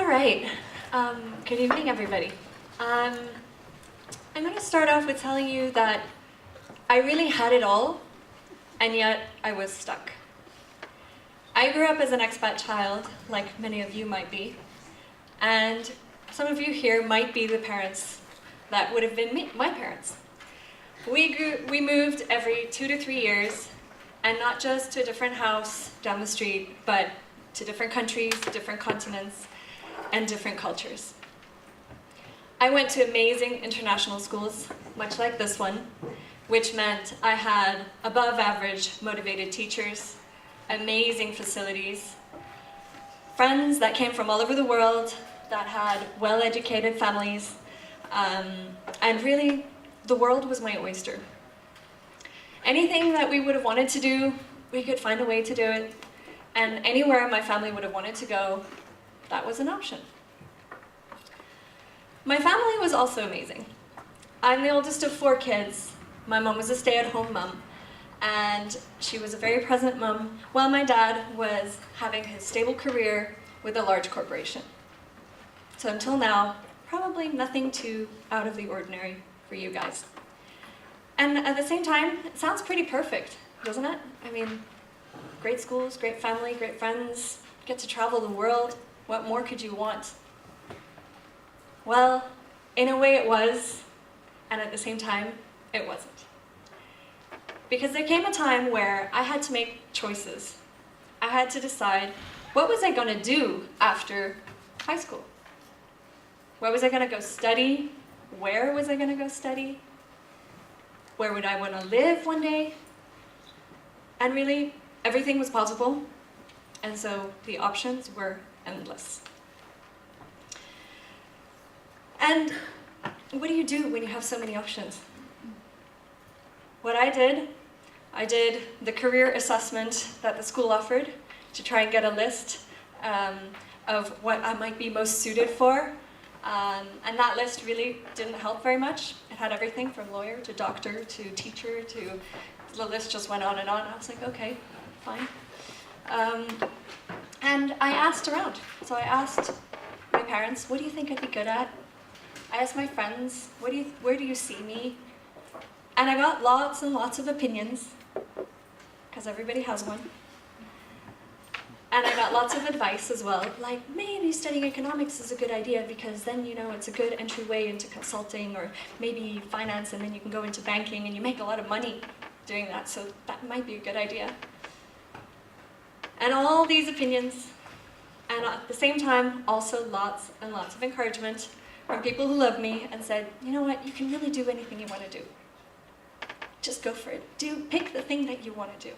right. Good evening, everybody. I'm going to start off with telling you that I really had it all, and yet I was stuck. I grew up as an expat child, like many of you might be, and some of you here might be the parents that would have been my parents. We moved every 2 to 3 years, and not just to a different house down the street, but to different countries, different continents, and different cultures. I went to amazing international schools, much like this one, which meant I had above average motivated teachers, amazing facilities, friends that came from all over the world, that had well-educated families, and really, the world was my oyster. Anything that we would have wanted to do, we could find a way to do it, and anywhere my family would have wanted to go, that was an option. My family was also amazing. I'm the oldest of 4 kids. My mom was a stay-at-home mom, and she was a very present mom, while my dad was having his stable career with a large corporation. So until now, probably nothing too out of the ordinary for you guys. And at the same time, it sounds pretty perfect, doesn't it? I mean, great schools, great family, great friends, get to travel the world. What more could you want? Well, in a way it was, and at the same time, it wasn't. Because there came a time where I had to make choices. I had to decide, what was I going to do after high school? Where was I going to go study? Where was I going to go study? Where would I want to live one day? And really, everything was possible, and so the options were endless. And what do you do when you have so many options? What I did the career assessment that the school offered to try and get a list of what I might be most suited for. And that list really didn't help very much. It had everything from lawyer to doctor to teacher to, the list just went on and on. I was like, okay, fine. And I asked around. So I asked my parents, what do you think I'd be good at? I asked my friends, where do you see me? And I got lots and lots of opinions, because everybody has one. And I got lots of advice as well, like maybe studying economics is a good idea because then, you know, it's a good entryway into consulting, or maybe finance, and then you can go into banking and you make a lot of money doing that, so that might be a good idea. And all these opinions, and at the same time, also lots and lots of encouragement from people who love me and said, you know what, you can really do anything you want to do. Just go for it. Pick the thing that you want to do.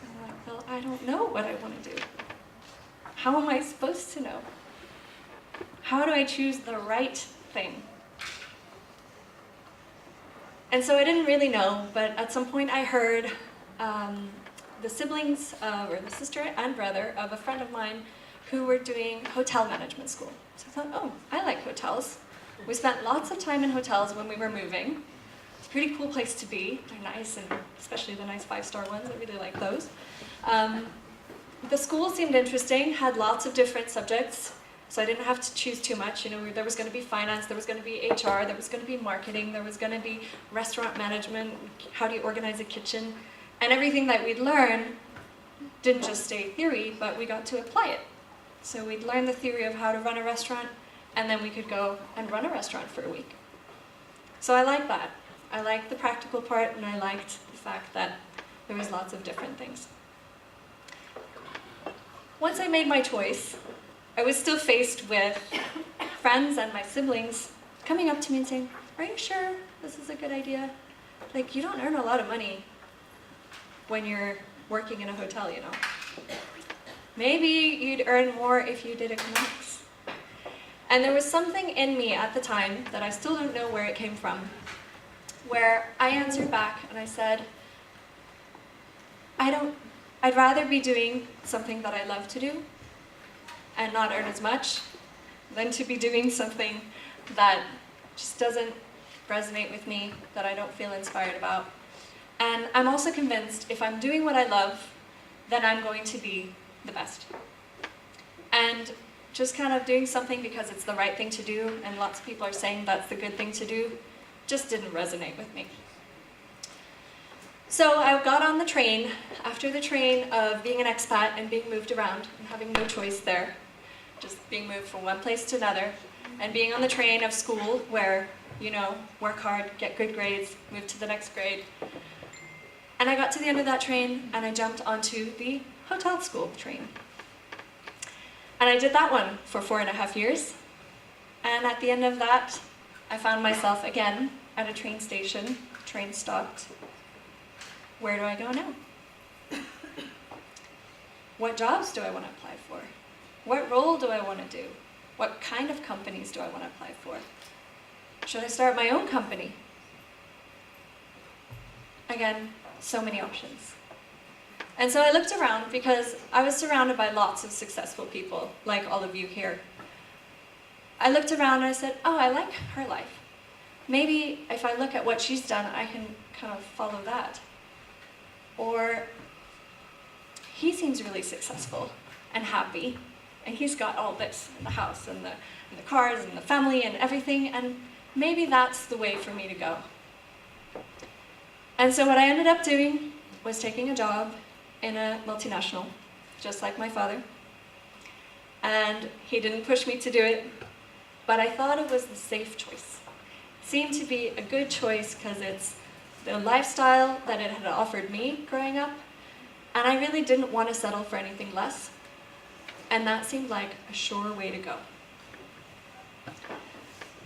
I'm like, well, I don't know what I want to do. How am I supposed to know? How do I choose the right thing? And so I didn't really know, but at some point I heard the siblings, or the sister and brother of a friend of mine who were doing hotel management school. So I thought, oh, I like hotels. We spent lots of time in hotels when we were moving. It's a pretty cool place to be. They're nice, and especially the nice 5-star ones. I really like those. The school seemed interesting, had lots of different subjects, so I didn't have to choose too much. You know, there was going to be finance, there was going to be HR, there was going to be marketing, there was going to be restaurant management, how do you organize a kitchen, and everything that we'd learn didn't just stay theory, but we got to apply it. So we'd learn the theory of how to run a restaurant, and then we could go and run a restaurant for a week. So I liked that. I liked the practical part, and I liked the fact that there was lots of different things. Once I made my choice, I was still faced with friends and my siblings coming up to me and saying, are you sure this is a good idea? Like, you don't earn a lot of money when you're working in a hotel, you know. Maybe you'd earn more if you did economics. And there was something in me at the time that I still don't know where it came from, where I answered back and I said, I'd rather be doing something that I love to do and not earn as much than to be doing something that just doesn't resonate with me, that I don't feel inspired about. And I'm also convinced if I'm doing what I love, then I'm going to be the best. and just kind of doing something because it's the right thing to do, and lots of people are saying that's the good thing to do, just didn't resonate with me. So I got on the train, after the train of being an expat and being moved around and having no choice there, just being moved from one place to another, and being on the train of school where, you know, work hard, get good grades, move to the next grade. And I got to the end of that train and I jumped onto the hotel school train. And I did that one for 4.5 years. And at the end of that, I found myself again at a train station, train stopped. Where do I go now? What jobs do I want to apply for? What role do I want to do? What kind of companies do I want to apply for? Should I start my own company? Again, so many options. And so I looked around because I was surrounded by lots of successful people, like all of you here. I looked around and I said, oh, I like her life. Maybe if I look at what she's done, I can kind of follow that. Or he seems really successful and happy, and he's got all this in the house and the cars and the family and everything, and maybe that's the way for me to go. And so what I ended up doing was taking a job in a multinational, just like my father. And he didn't push me to do it, but I thought it was the safe choice. It seemed to be a good choice because it's the lifestyle that it had offered me growing up, and I really didn't want to settle for anything less. And that seemed like a sure way to go.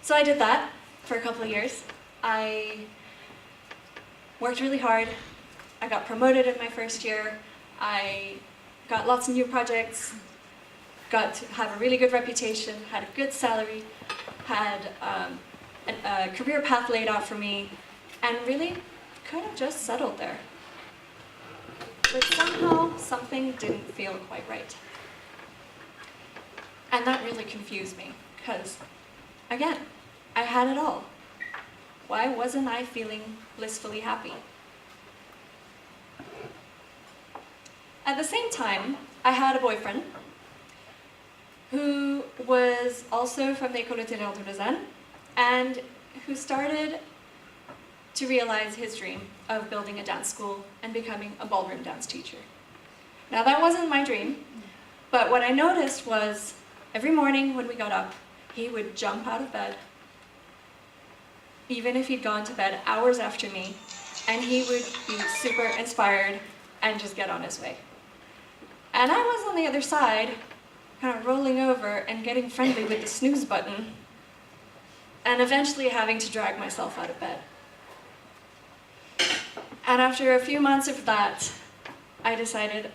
So I did that for a couple of years. I worked really hard. I got promoted in my first year. I got lots of new projects, got to have a really good reputation, had a good salary, had a career path laid out for me, and really could have just settled there. But somehow something didn't feel quite right. And that really confused me, because again, I had it all. Why wasn't I feeling blissfully happy? At the same time, I had a boyfriend who was also from the École Littéraire de Lausanne and who started to realize his dream of building a dance school and becoming a ballroom dance teacher. Now that wasn't my dream, but what I noticed was every morning when we got up, he would jump out of bed, even if he'd gone to bed hours after me, and he would be super inspired and just get on his way. And I was on the other side, kind of rolling over and getting friendly with the snooze button, and eventually having to drag myself out of bed. And after a few months of that, I decided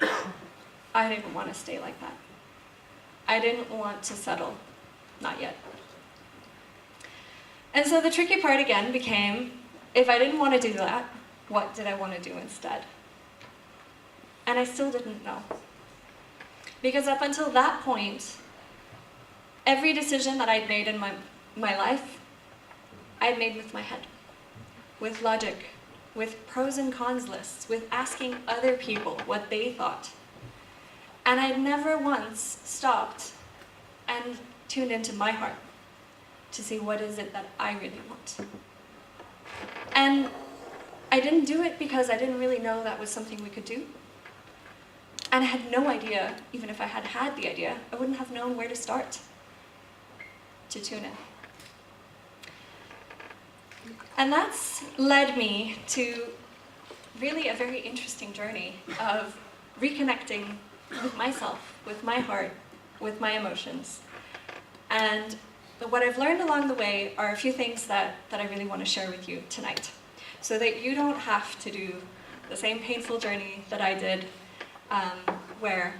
I didn't want to stay like that. I didn't want to settle, not yet. And so the tricky part again became, if I didn't want to do that, what did I want to do instead? And I still didn't know. Because up until that point, every decision that I'd made in my life, I'd made with my head, with logic, with pros and cons lists, with asking other people what they thought. And I'd never once stopped and tuned into my heart to see what is it that I really want. And I didn't do it because I didn't really know that was something we could do. And I had no idea, even if I had had the idea, I wouldn't have known where to start to tune in. And that's led me to really a very interesting journey of reconnecting with myself, with my heart, with my emotions. And what I've learned along the way are a few things that I really want to share with you tonight, so that you don't have to do the same painful journey that I did, where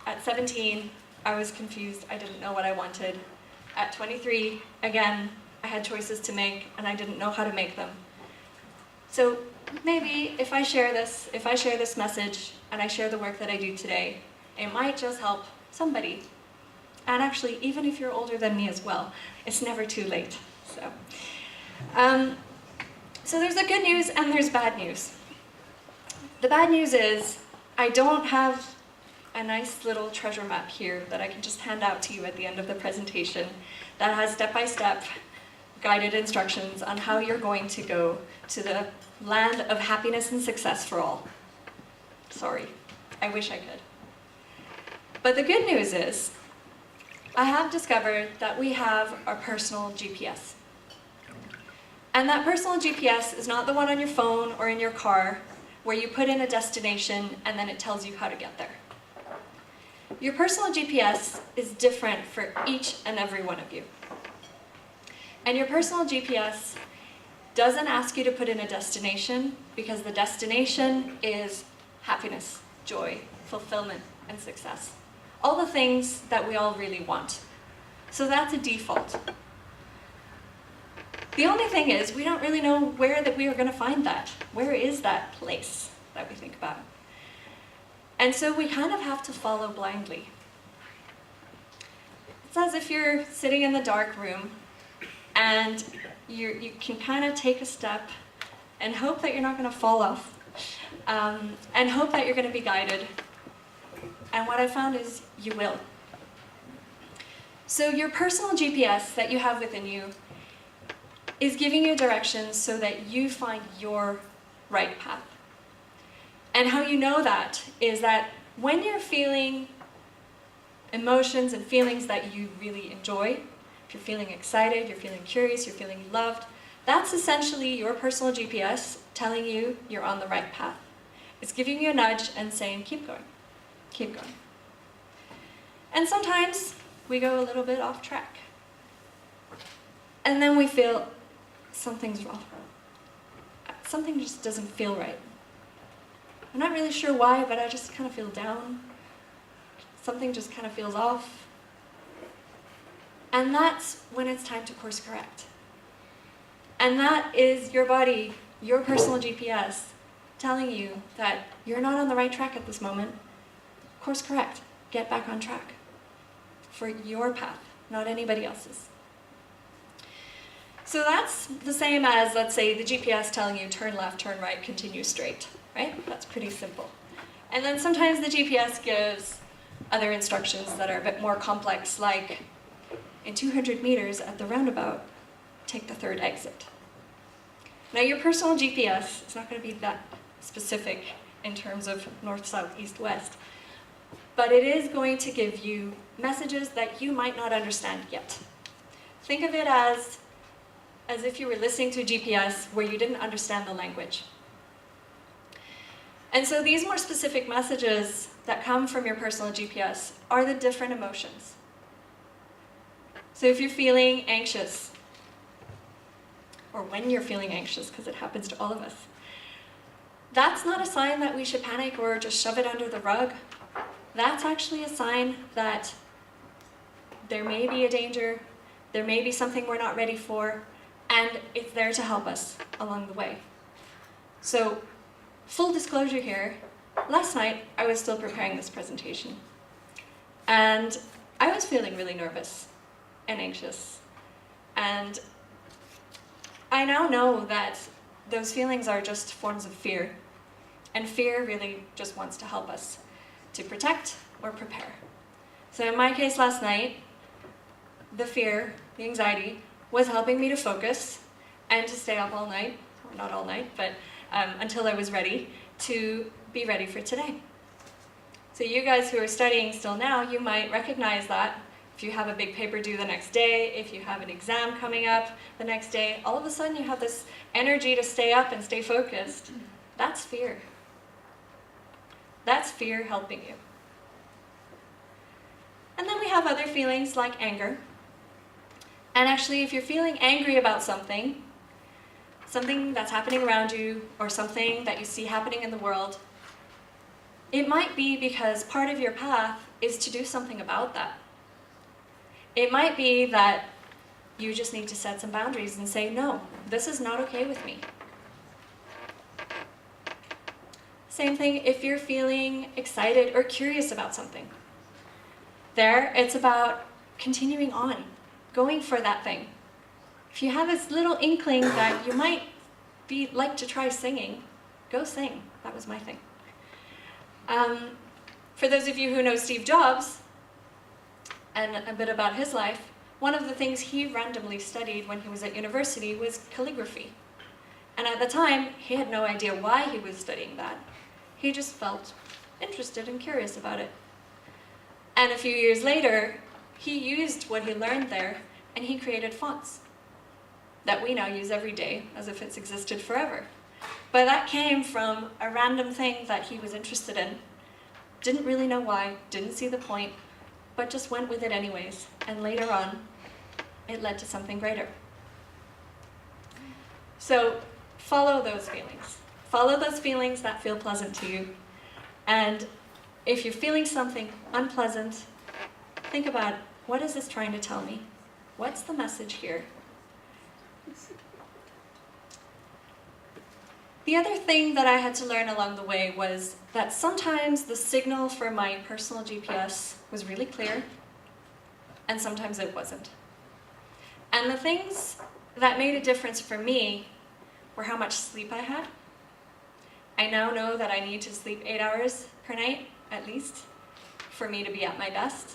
at 17, I was confused, I didn't know what I wanted. At 23, again, I had choices to make and I didn't know how to make them. So maybe if I share this message and I share the work that I do today, it might just help somebody. And actually, even if you're older than me as well, it's never too late. So there's the good news and there's bad news. The bad news is I don't have a nice little treasure map here that I can just hand out to you at the end of the presentation that has step-by-step guided instructions on how you're going to go to the land of happiness and success for all. Sorry, I wish I could. But the good news is, I have discovered that we have our personal GPS. And that personal GPS is not the one on your phone or in your car where you put in a destination and then it tells you how to get there. Your personal GPS is different for each and every one of you. And your personal GPS doesn't ask you to put in a destination because the destination is happiness, joy, fulfillment, and success. All the things that we all really want. So that's a default. The only thing is, we don't really know where that we are going to find that. Where is that place that we think about? And so we kind of have to follow blindly. It's as if you're sitting in the dark room and you can kind of take a step and hope that you're not going to fall off, and hope that you're going to be guided. And what I found is you will. So your personal GPS that you have within you is giving you directions so that you find your right path. And how you know that is that when you're feeling emotions and feelings that you really enjoy, if you're feeling excited, you're feeling curious, you're feeling loved, that's essentially your personal GPS telling you you're on the right path. It's giving you a nudge and saying, keep going, keep going. And sometimes we go a little bit off track. And then we feel something's wrong. Something just doesn't feel right. I'm not really sure why, but I just kind of feel down. Something just kind of feels off. And that's when it's time to course correct. And that is your body, your personal GPS, telling you that you're not on the right track at this moment. Course correct. Get back on track. For your path, not anybody else's. So that's the same as, let's say, the GPS telling you turn left, turn right, continue straight, right? That's pretty simple. And then sometimes the GPS gives other instructions that are a bit more complex, like in 200 meters at the roundabout, take the third exit. Now your personal GPS is not going to be that specific in terms of north, south, east, west, but it is going to give you messages that you might not understand yet. Think of it as if you were listening to a GPS where you didn't understand the language. And so these more specific messages that come from your personal GPS are the different emotions. So if you're feeling anxious, or when you're feeling anxious, because it happens to all of us, that's not a sign that we should panic or just shove it under the rug. That's actually a sign that there may be a danger, there may be something we're not ready for, and it's there to help us along the way. So, full disclosure here, last night I was still preparing this presentation, and I was feeling really nervous and anxious, and I now know that those feelings are just forms of fear, and fear really just wants to help us to protect or prepare. So in my case last night, the fear, the anxiety, was helping me to focus and to stay up all night, or not all night, but until I was ready to be ready for today. So you guys who are studying still now, you might recognize that. If you have a big paper due the next day, if you have an exam coming up the next day, all of a sudden you have this energy to stay up and stay focused. That's fear. That's fear helping you. And then we have other feelings like anger. And actually, if you're feeling angry about something that's happening around you, or something that you see happening in the world, it might be because part of your path is to do something about that. It might be that you just need to set some boundaries and say, no, this is not okay with me. Same thing if you're feeling excited or curious about something. There, it's about continuing on, going for that thing. If you have this little inkling that you might like to try singing, go sing. That was my thing. For For those of you who know Steve Jobs, and a bit about his life, one of the things he randomly studied when he was at university was calligraphy. And at the time, he had no idea why he was studying that. He just felt interested and curious about it. And a few years later, he used what he learned there, and he created fonts that we now use every day as if it's existed forever. But that came from a random thing that he was interested in. Didn't really know why, didn't see the point, but just went with it anyways. And later on, it led to something greater. So follow those feelings. Follow those feelings that feel pleasant to you. And if you're feeling something unpleasant, think about, what is this trying to tell me? What's the message here? The other thing that I had to learn along the way was that sometimes the signal for my personal GPS was really clear, and sometimes it wasn't. And the things that made a difference for me were how much sleep I had. I now know that I need to sleep 8 hours per night, at least, for me to be at my best.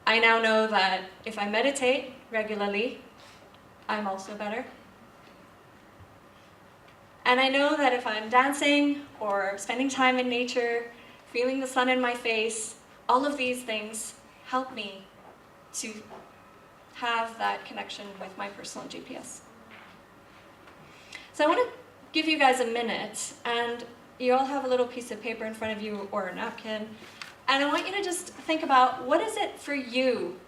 I now know that if I meditate regularly, I'm also better. And I know that if I'm dancing or spending time in nature, feeling the sun in my face, all of these things help me to have that connection with my personal GPS. So I want to give you guys a minute, and you all have a little piece of paper in front of you or a napkin, and I want you to just think about, what is it for you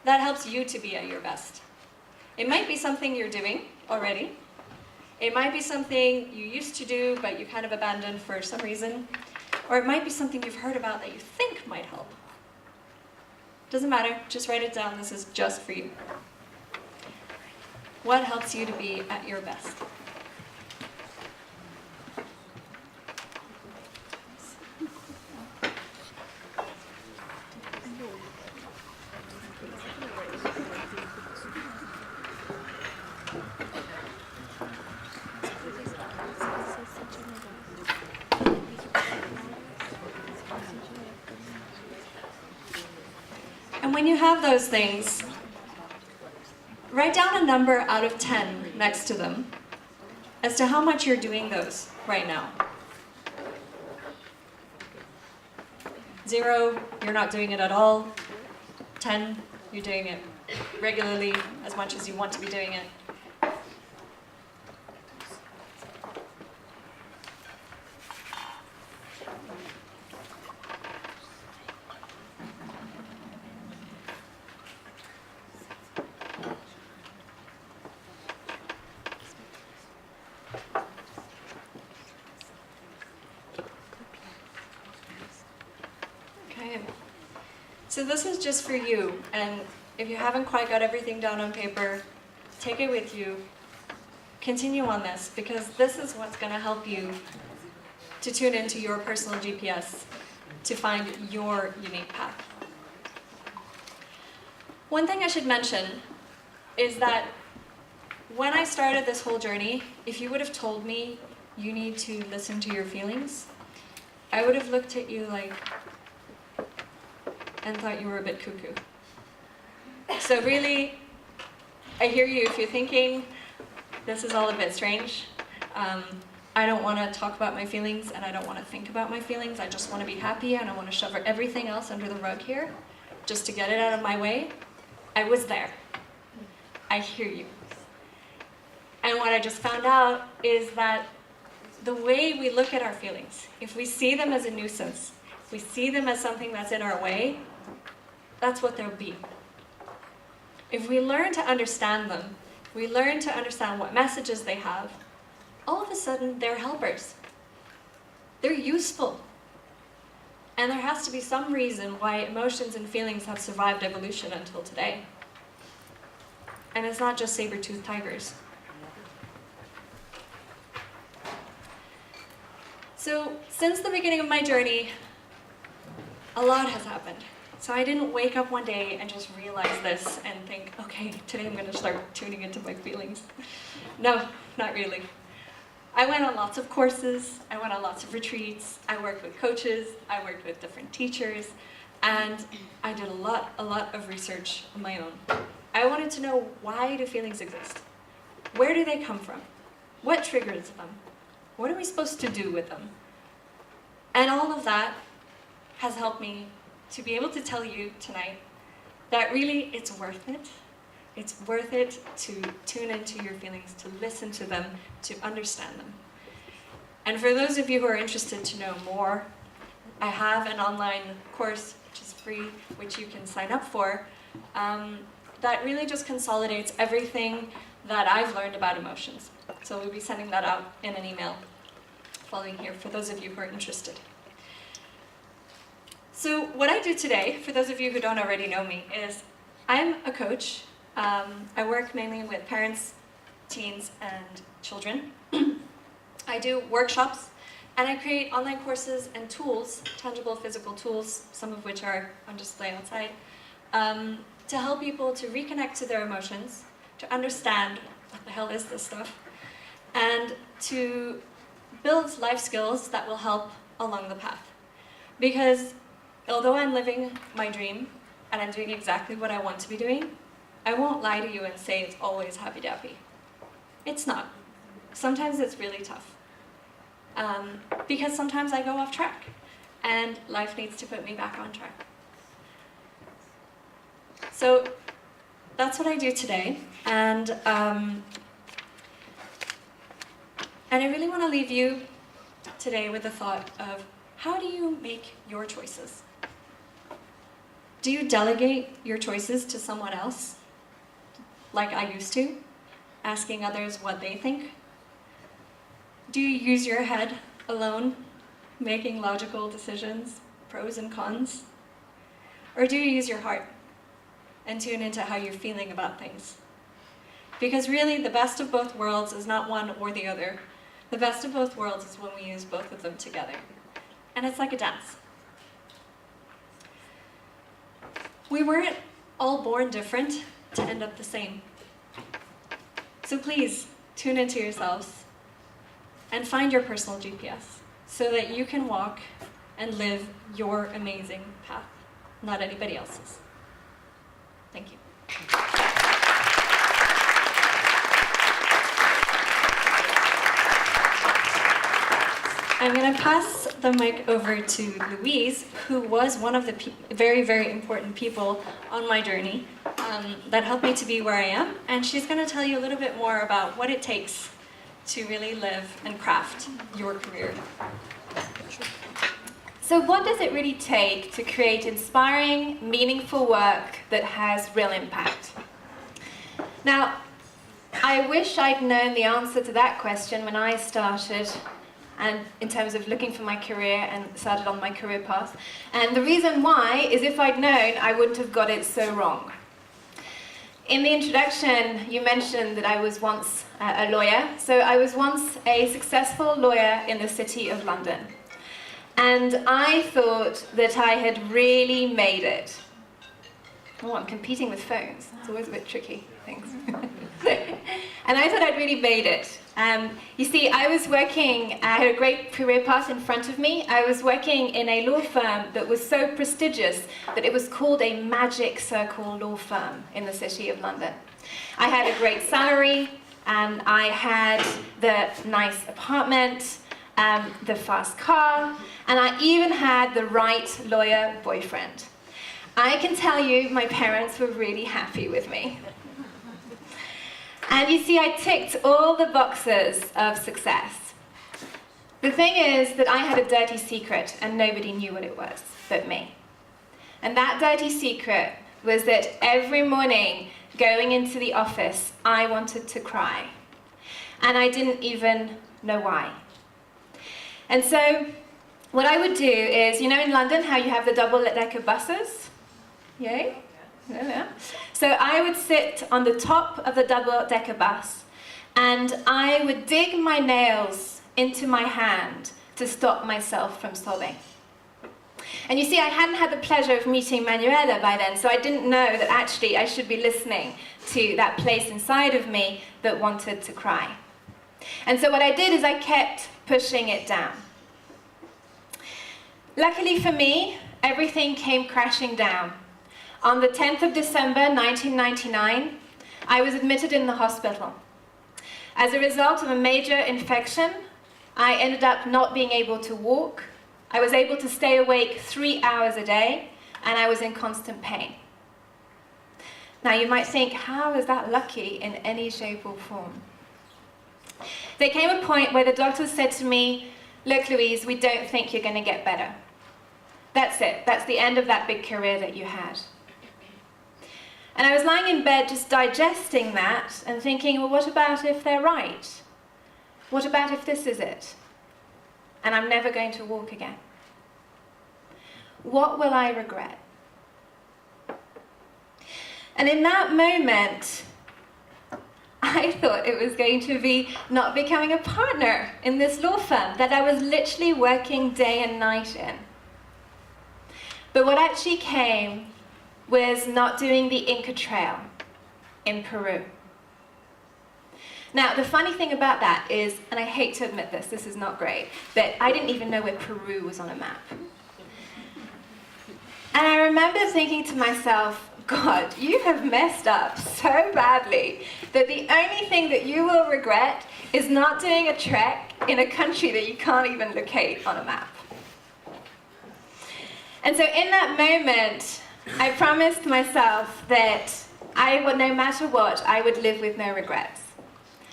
that helps you to be at your best? It might be something you're doing already. It might be something you used to do, but you kind of abandoned for some reason. Or it might be something you've heard about that you think might help. Doesn't matter, just write it down. This is just for you. What helps you to be at your best? And when you have those things, write down a number out of 10 next to them as to how much you're doing those right now. 0, you're not doing it at all. 10, you're doing it regularly, as much as you want to be doing it. So this is just for you, and if you haven't quite got everything down on paper, take it with you. Continue on this, because this is what's going to help you to tune into your personal GPS, to find your unique path. One thing I should mention is that when I started this whole journey, if you would have told me you need to listen to your feelings, I would have looked at you like, and thought you were a bit cuckoo. So really, I hear you if you're thinking, this is all a bit strange. I don't want to talk about my feelings, and I don't want to think about my feelings. I just want to be happy, and I want to shove everything else under the rug here, just to get it out of my way. I was there. I hear you. And what I just found out is that the way we look at our feelings, if we see them as a nuisance, if we see them as something that's in our way, that's what they'll be. If we learn to understand them, we learn to understand what messages they have, all of a sudden they're helpers. They're useful. And there has to be some reason why emotions and feelings have survived evolution until today. And it's not just saber-toothed tigers. So, since the beginning of my journey, a lot has happened. So I didn't wake up one day and just realize this and think, okay, today I'm going to start tuning into my feelings. No, not really. I went on lots of courses, I went on lots of retreats, I worked with coaches, I worked with different teachers, and I did a lot of research on my own. I wanted to know, why do feelings exist? Where do they come from? What triggers them? What are we supposed to do with them? And all of that has helped me to be able to tell you tonight that really it's worth it. It's worth it to tune into your feelings, to listen to them, to understand them. And for those of you who are interested to know more, I have an online course, which is free, which you can sign up for, that really just consolidates everything that I've learned about emotions. So we'll be sending that out in an email following here for those of you who are interested. So what I do today, for those of you who don't already know me, is I'm a coach. I work mainly with parents, teens, and children. I do workshops, and I create online courses and tools, tangible physical tools, some of which are on display outside, to help people to reconnect to their emotions, to understand what the hell is this stuff, and to build life skills that will help along the path. Because although I'm living my dream, and I'm doing exactly what I want to be doing, I won't lie to you and say it's always happy-dappy. It's not. Sometimes it's really tough. Because sometimes I go off track, and life needs to put me back on track. So that's what I do today, and I really want to leave you today with the thought of, how do you make your choices? Do you delegate your choices to someone else, like I used to, asking others what they think? Do you use your head alone, making logical decisions, pros and cons? Or do you use your heart and tune into how you're feeling about things? Because really, the best of both worlds is not one or the other. The best of both worlds is when we use both of them together. And it's like a dance. We weren't all born different to end up the same. So please, tune into yourselves and find your personal GPS so that you can walk and live your amazing path, not anybody else's. Thank you. I'm going to pass the mic over to Louise, who was one of the very, very important people on my journey that helped me to be where I am. And she's going to tell you a little bit more about what it takes to really live and craft your career. So what does it really take to create inspiring, meaningful work that has real impact? Now, I wish I'd known the answer to that question when I started, and in terms of looking for my career and started on my career path. And the reason why is, if I'd known, I wouldn't have got it so wrong. In the introduction, you mentioned that I was once a lawyer. So I was once a successful lawyer in the City of London. And I thought that I had really made it. Oh, I'm competing with phones. It's always a bit tricky, things. And I thought I'd really made it. You see, I had a great career path in front of me. I was working in a law firm that was so prestigious that it was called a Magic Circle law firm in the City of London. I had a great salary, and I had the nice apartment, the fast car, and I even had the right lawyer boyfriend. I can tell you, my parents were really happy with me. And you see, I ticked all the boxes of success. The thing is that I had a dirty secret, and nobody knew what it was but me. And that dirty secret was that every morning going into the office, I wanted to cry. And I didn't even know why. And so what I would do is, you know in London how you have the double-decker buses? Yay? Yeah. So I would sit on the top of the double-decker bus, and I would dig my nails into my hand to stop myself from sobbing. And you see, I hadn't had the pleasure of meeting Manuela by then, so I didn't know that actually I should be listening to that place inside of me that wanted to cry. And so what I did is I kept pushing it down. Luckily for me, everything came crashing down. On the 10th of December 1999, I was admitted in the hospital. As a result of a major infection, I ended up not being able to walk. I was able to stay awake 3 hours a day, and I was in constant pain. Now you might think, how is that lucky in any shape or form? There came a point where the doctors said to me, look, Louise, we don't think you're going to get better. That's it. That's the end of that big career that you had. And I was lying in bed just digesting that and thinking, well, what about if they're right? What about if this is it? And I'm never going to walk again. What will I regret? And in that moment, I thought it was going to be not becoming a partner in this law firm that I was literally working day and night in. But what actually came was not doing the Inca Trail in Peru. Now, the funny thing about that is, and I hate to admit this, this is not great, but I didn't even know where Peru was on a map. And I remember thinking to myself, God, you have messed up so badly that the only thing that you will regret is not doing a trek in a country that you can't even locate on a map. And so in that moment, I promised myself that no matter what, I would live with no regrets.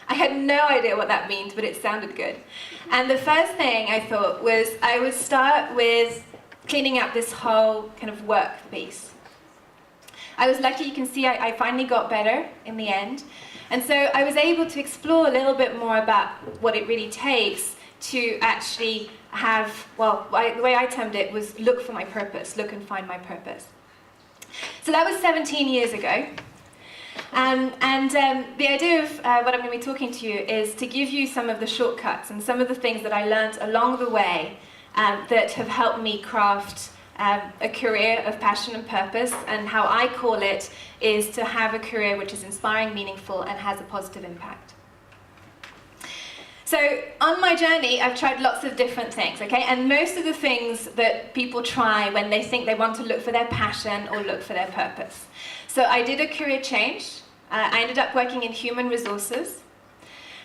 I had no idea what that means, but it sounded good. And the first thing I thought was I would start with cleaning up this whole kind of work piece. I was lucky, you can see I finally got better in the end. And so I was able to explore a little bit more about what it really takes to actually have, well, the way I termed it was look for my purpose, look and find my purpose. So that was 17 years ago. The idea of what I'm going to be talking to you is to give you some of the shortcuts and some of the things that I learned along the way that have helped me craft a career of passion and purpose, and how I call it is to have a career which is inspiring, meaningful, and has a positive impact. So on my journey, I've tried lots of different things, okay? And most of the things that people try when they think they want to look for their passion or look for their purpose. So I did a career change. I ended up working in human resources.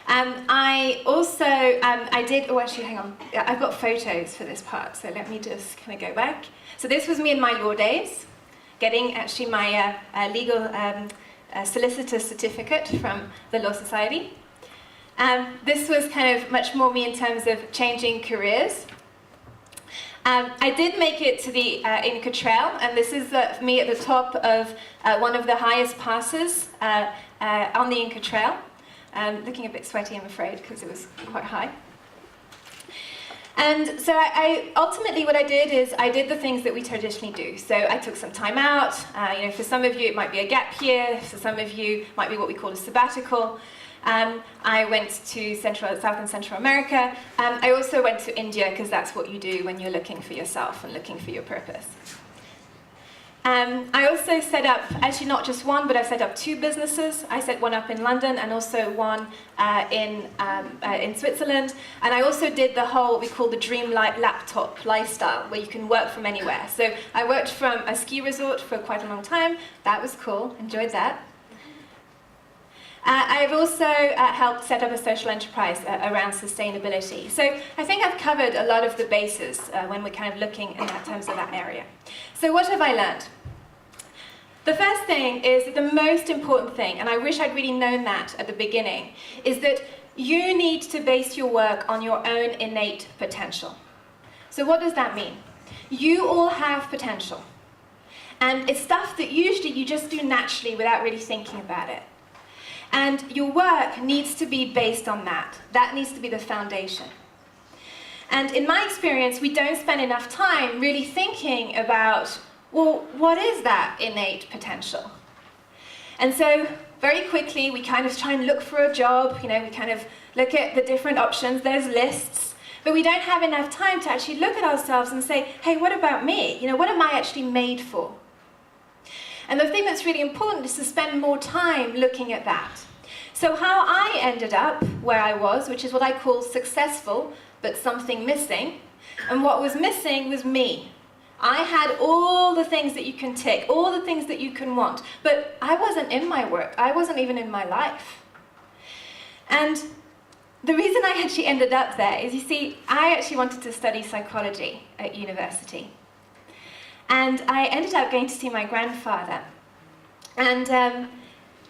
I also, actually, hang on. I've got photos for this part, so let me just kind of go back. So this was me in my law days, getting actually my legal solicitor certificate from the Law Society. This was kind of much more me in terms of changing careers. I did make it to the Inca Trail, and this is me at the top of one of the highest passes on the Inca Trail. Looking a bit sweaty, I'm afraid, because it was quite high. And so ultimately what I did is I did the things that we traditionally do. So I took some time out. For some of you it might be a gap year. For some of you it might be what we call a sabbatical. I went to South and Central America. I also went to India, because that's what you do when you're looking for yourself and looking for your purpose. I also set up, actually not just one, but I set up 2 businesses. I set one up in London and also one in Switzerland. And I also did the whole, what we call the dream laptop lifestyle, where you can work from anywhere. So I worked from a ski resort for quite a long time. That was cool, enjoyed that. I've also helped set up a social enterprise around sustainability. So I think I've covered a lot of the bases when we're kind of looking in terms of that area. So what have I learned? The first thing is that the most important thing, and I wish I'd really known that at the beginning, is that you need to base your work on your own innate potential. So what does that mean? You all have potential. And it's stuff that usually you just do naturally without really thinking about it. And your work needs to be based on that. That needs to be the foundation. And in my experience, we don't spend enough time really thinking about, well, what is that innate potential? And so very quickly, we kind of try and look for a job. We kind of look at the different options. There's lists. But we don't have enough time to actually look at ourselves and say, hey, what about me? What am I actually made for? And the thing that's really important is to spend more time looking at that. So how I ended up where I was, which is what I call successful, but something missing, and what was missing was me. I had all the things that you can tick, all the things that you can want, but I wasn't in my work. I wasn't even in my life. And the reason I actually ended up there is, you see, I actually wanted to study psychology at university. And I ended up going to see my grandfather. And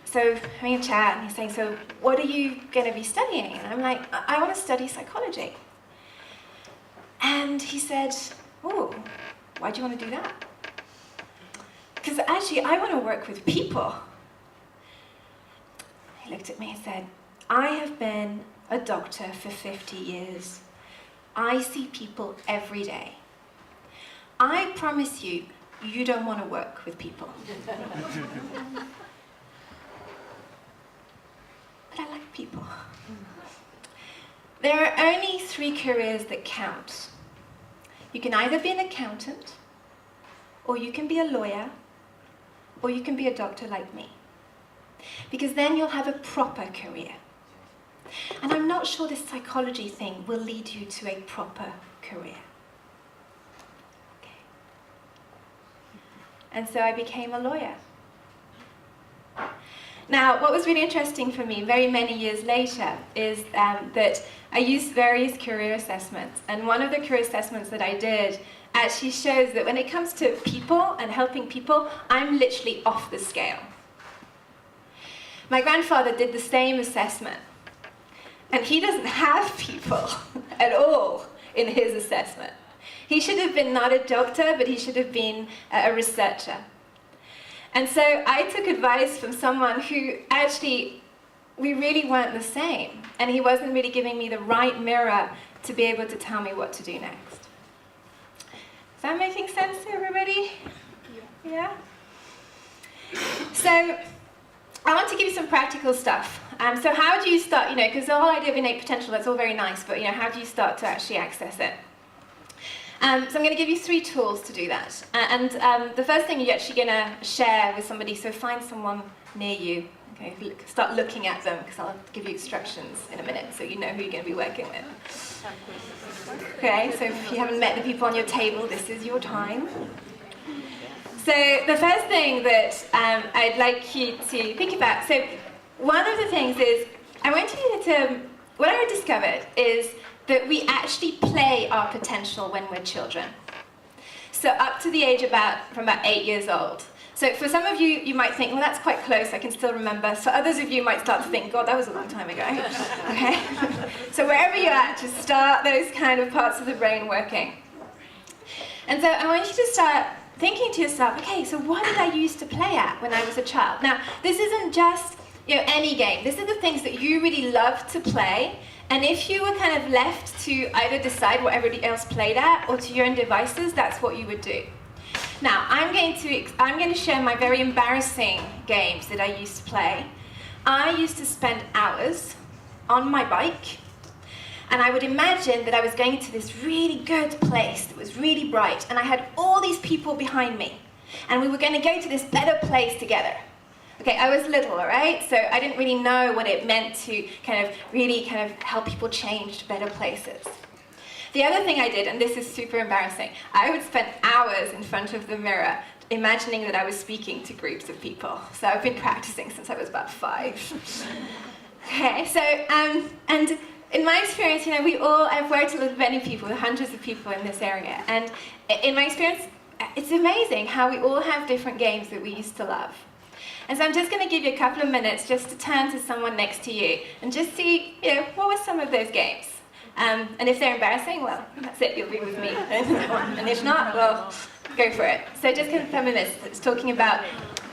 so having a chat, and he's saying, so what are you going to be studying? And I'm like, I want to study psychology. And he said, oh, why do you want to do that? Because actually, I want to work with people. He looked at me and said, I have been a doctor for 50 years. I see people every day. I promise you, you don't want to work with people. But I like people. There are only 3 careers that count. You can either be an accountant, or you can be a lawyer, or you can be a doctor like me. Because then you'll have a proper career. And I'm not sure this psychology thing will lead you to a proper career. Okay. And so I became a lawyer. Now, what was really interesting for me very many years later is that I used various career assessments. And one of the career assessments that I did actually shows that when it comes to people and helping people, I'm literally off the scale. My grandfather did the same assessment. And he doesn't have people at all in his assessment. He should have been not a doctor, but he should have been a researcher. And so I took advice from someone who actually, we really weren't the same. And he wasn't really giving me the right mirror to be able to tell me what to do next. Is that making sense to everybody? Yeah? So I want to give you some practical stuff. So how do you start, because the whole idea of innate potential, that's all very nice, but how do you start to actually access it? So I'm going to give you 3 tools to do that. And the first thing you're actually going to share with somebody, so find someone near you. Okay, start looking at them, because I'll give you instructions in a minute, so you know who you're going to be working with. Okay, so if you haven't met the people on your table, this is your time. So the first thing that I'd like you to think about, so one of the things is, I want you to, what I discovered is that we actually play our potential when we're children. So up to the age from about 8 years old. So for some of you, you might think, well, that's quite close, I can still remember. For others of you might start to think, God, that was a long time ago. Okay? So wherever you're at, just start those kind of parts of the brain working. And so I want you to start thinking to yourself, okay, so what did I used to play at when I was a child? Now, this isn't just any game. These are the things that you really love to play. And if you were kind of left to either decide what everybody else played at or to your own devices, that's what you would do. Now, I'm going to share my very embarrassing games that I used to play. I used to spend hours on my bike, and I would imagine that I was going to this really good place that was really bright, and I had all these people behind me, and we were going to go to this better place together. Okay, I was little, all right? So I didn't really know what it meant to really help people change to better places. The other thing I did, and this is super embarrassing, I would spend hours in front of the mirror imagining that I was speaking to groups of people. So I've been practicing since I was about 5. Okay, so, and in my experience, I've worked with many people, with hundreds of people in this area, and in my experience, it's amazing how we all have different games that we used to love. And so I'm just going to give you a couple of minutes just to turn to someone next to you and just see, what were some of those games? And if they're embarrassing, well, that's it, you'll be with me. And if not, well, go for it. So just kind of 10 minutes, it's talking about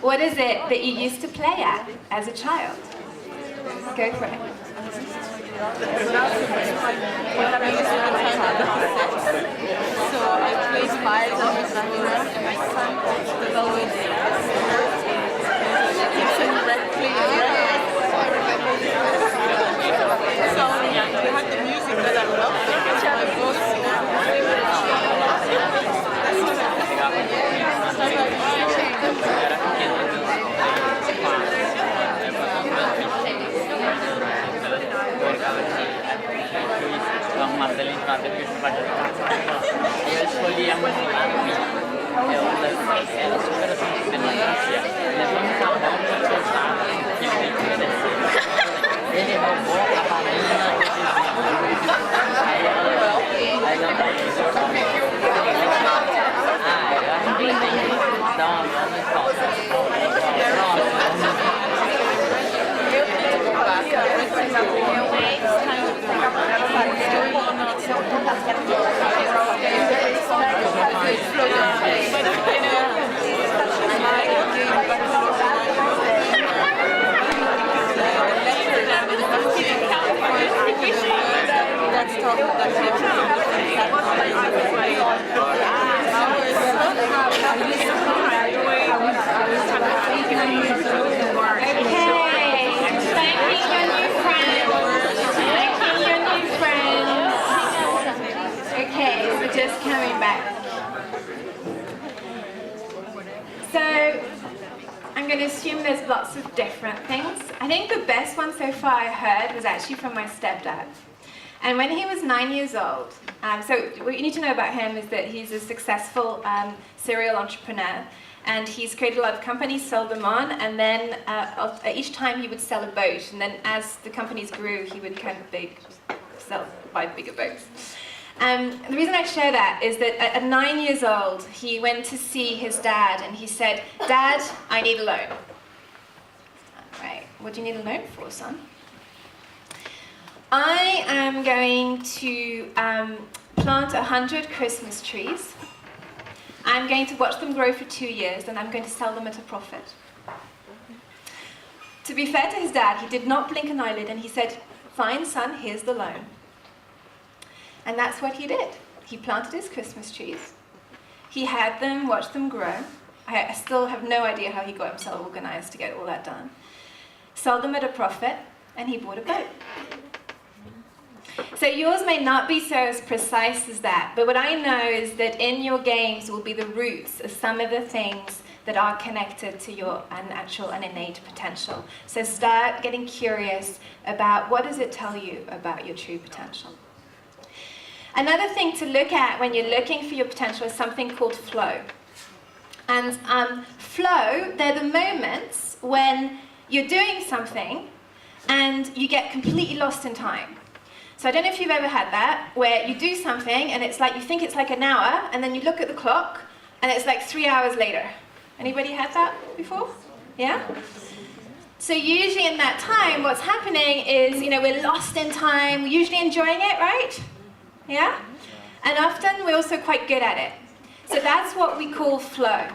what is it that you used to play at as a child? Go for it. So I played fights on the So you had the music that I love. dell'infanzia più sbagliata. Io escolhiamo è super democrazia. Le famiglie molto soltanto che vede un po' la panina Just coming back. So I'm going to assume there's lots of different things. I think the best one so far I heard was actually from my stepdad. And when he was 9 years old, so what you need to know about him is that he's a successful serial entrepreneur. And he's created a lot of companies, sold them on, and then each time he would sell a boat. And then as the companies grew, he would kind of buy bigger boats. The reason I share that is that at 9 years old, he went to see his dad and he said, "Dad, I need a loan." Right, what do you need a loan for, son? "I am going to plant 100 Christmas trees. I'm going to watch them grow for 2 years and I'm going to sell them at a profit." To be fair to his dad, he did not blink an eyelid and he said, "Fine, son, here's the loan." And that's what he did. He planted his Christmas trees. He had them, watched them grow. I still have no idea how he got himself organized to get all that done. Sold them at a profit, and he bought a boat. So yours may not be so as precise as that, but what I know is that in your games will be the roots of some of the things that are connected to your natural and innate potential. So start getting curious about what does it tell you about your true potential. Another thing to look at when you're looking for your potential is something called flow. And flow, they're the moments when you're doing something and you get completely lost in time. So I don't know if you've ever had that, where you do something and it's like, you think it's like an hour, and then you look at the clock and it's like 3 hours later. Anybody had that before? Yeah? So usually in that time, what's happening is, we're lost in time, we're usually enjoying it, right? Yeah? And often we're also quite good at it. So that's what we call flow.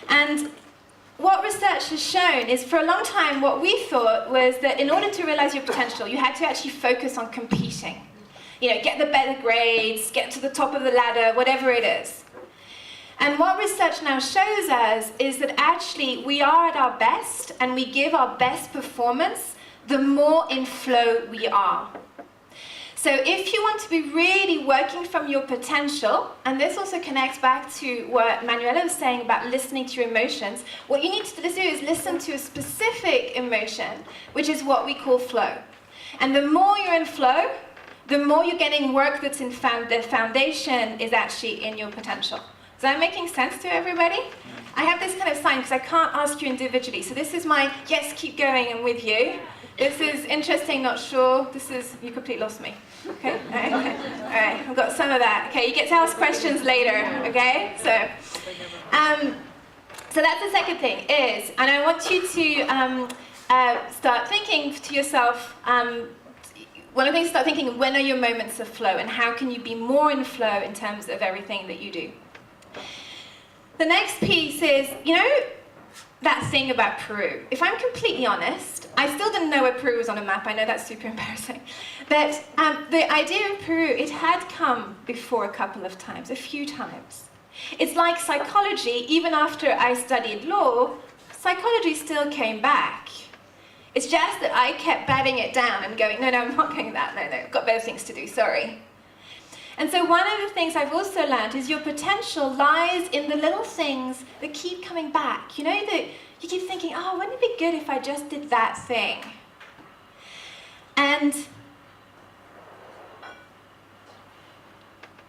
And what research has shown is for a long time what we thought was that in order to realize your potential, you had to actually focus on competing. Get the better grades, get to the top of the ladder, whatever it is. And what research now shows us is that actually we are at our best and we give our best performance the more in flow we are. So if you want to be really working from your potential, and this also connects back to what Manuela was saying about listening to your emotions, what you need to do is listen to a specific emotion, which is what we call flow. And the more you're in flow, the more you're getting work that's in the foundation is actually in your potential. Is that making sense to everybody? I have this kind of sign because I can't ask you individually. So this is my, yes, keep going, I'm with you. This is interesting, not sure. This is, you completely lost me. Okay? All right, I've got some of that. Okay, you get to ask questions later, okay? So that's the second thing is, and I want you to start thinking to yourself, one of the things, start thinking, when are your moments of flow and how can you be more in flow in terms of everything that you do? The next piece is, that thing about Peru. If I'm completely honest, I still didn't know where Peru was on a map. I know that's super embarrassing. But the idea of Peru, it had come before a couple of times, a few times. It's like psychology, even after I studied law, psychology still came back. It's just that I kept batting it down and going, no, I'm not going that, no, I've got better things to do, sorry. And so one of the things I've also learned is your potential lies in the little things that keep coming back. That you keep thinking, oh, wouldn't it be good if I just did that thing? And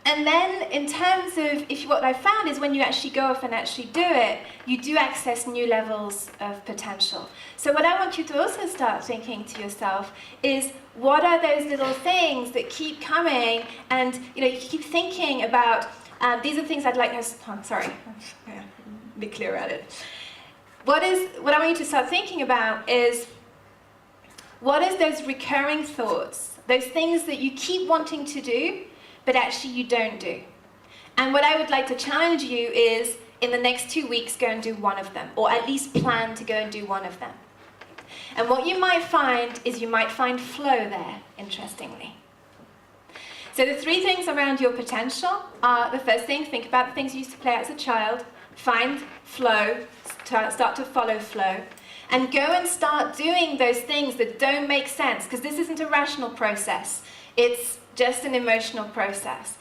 And then in terms of, what I found is when you actually go off and actually do it, you do access new levels of potential. So what I want you to also start thinking to yourself is, what are those little things that keep coming? And you keep thinking about, these are things I'd like to, be clear at it. What I want you to start thinking about is, what is those recurring thoughts, those things that you keep wanting to do, but actually you don't do? And what I would like to challenge you is, in the next 2 weeks, go and do one of them, or at least plan to go and do one of them. And what you might find is you might find flow there, interestingly. So the 3 things around your potential are, the first thing, think about the things you used to play as a child, find flow, start to follow flow, and go and start doing those things that don't make sense, because this isn't a rational process. It's just an emotional process.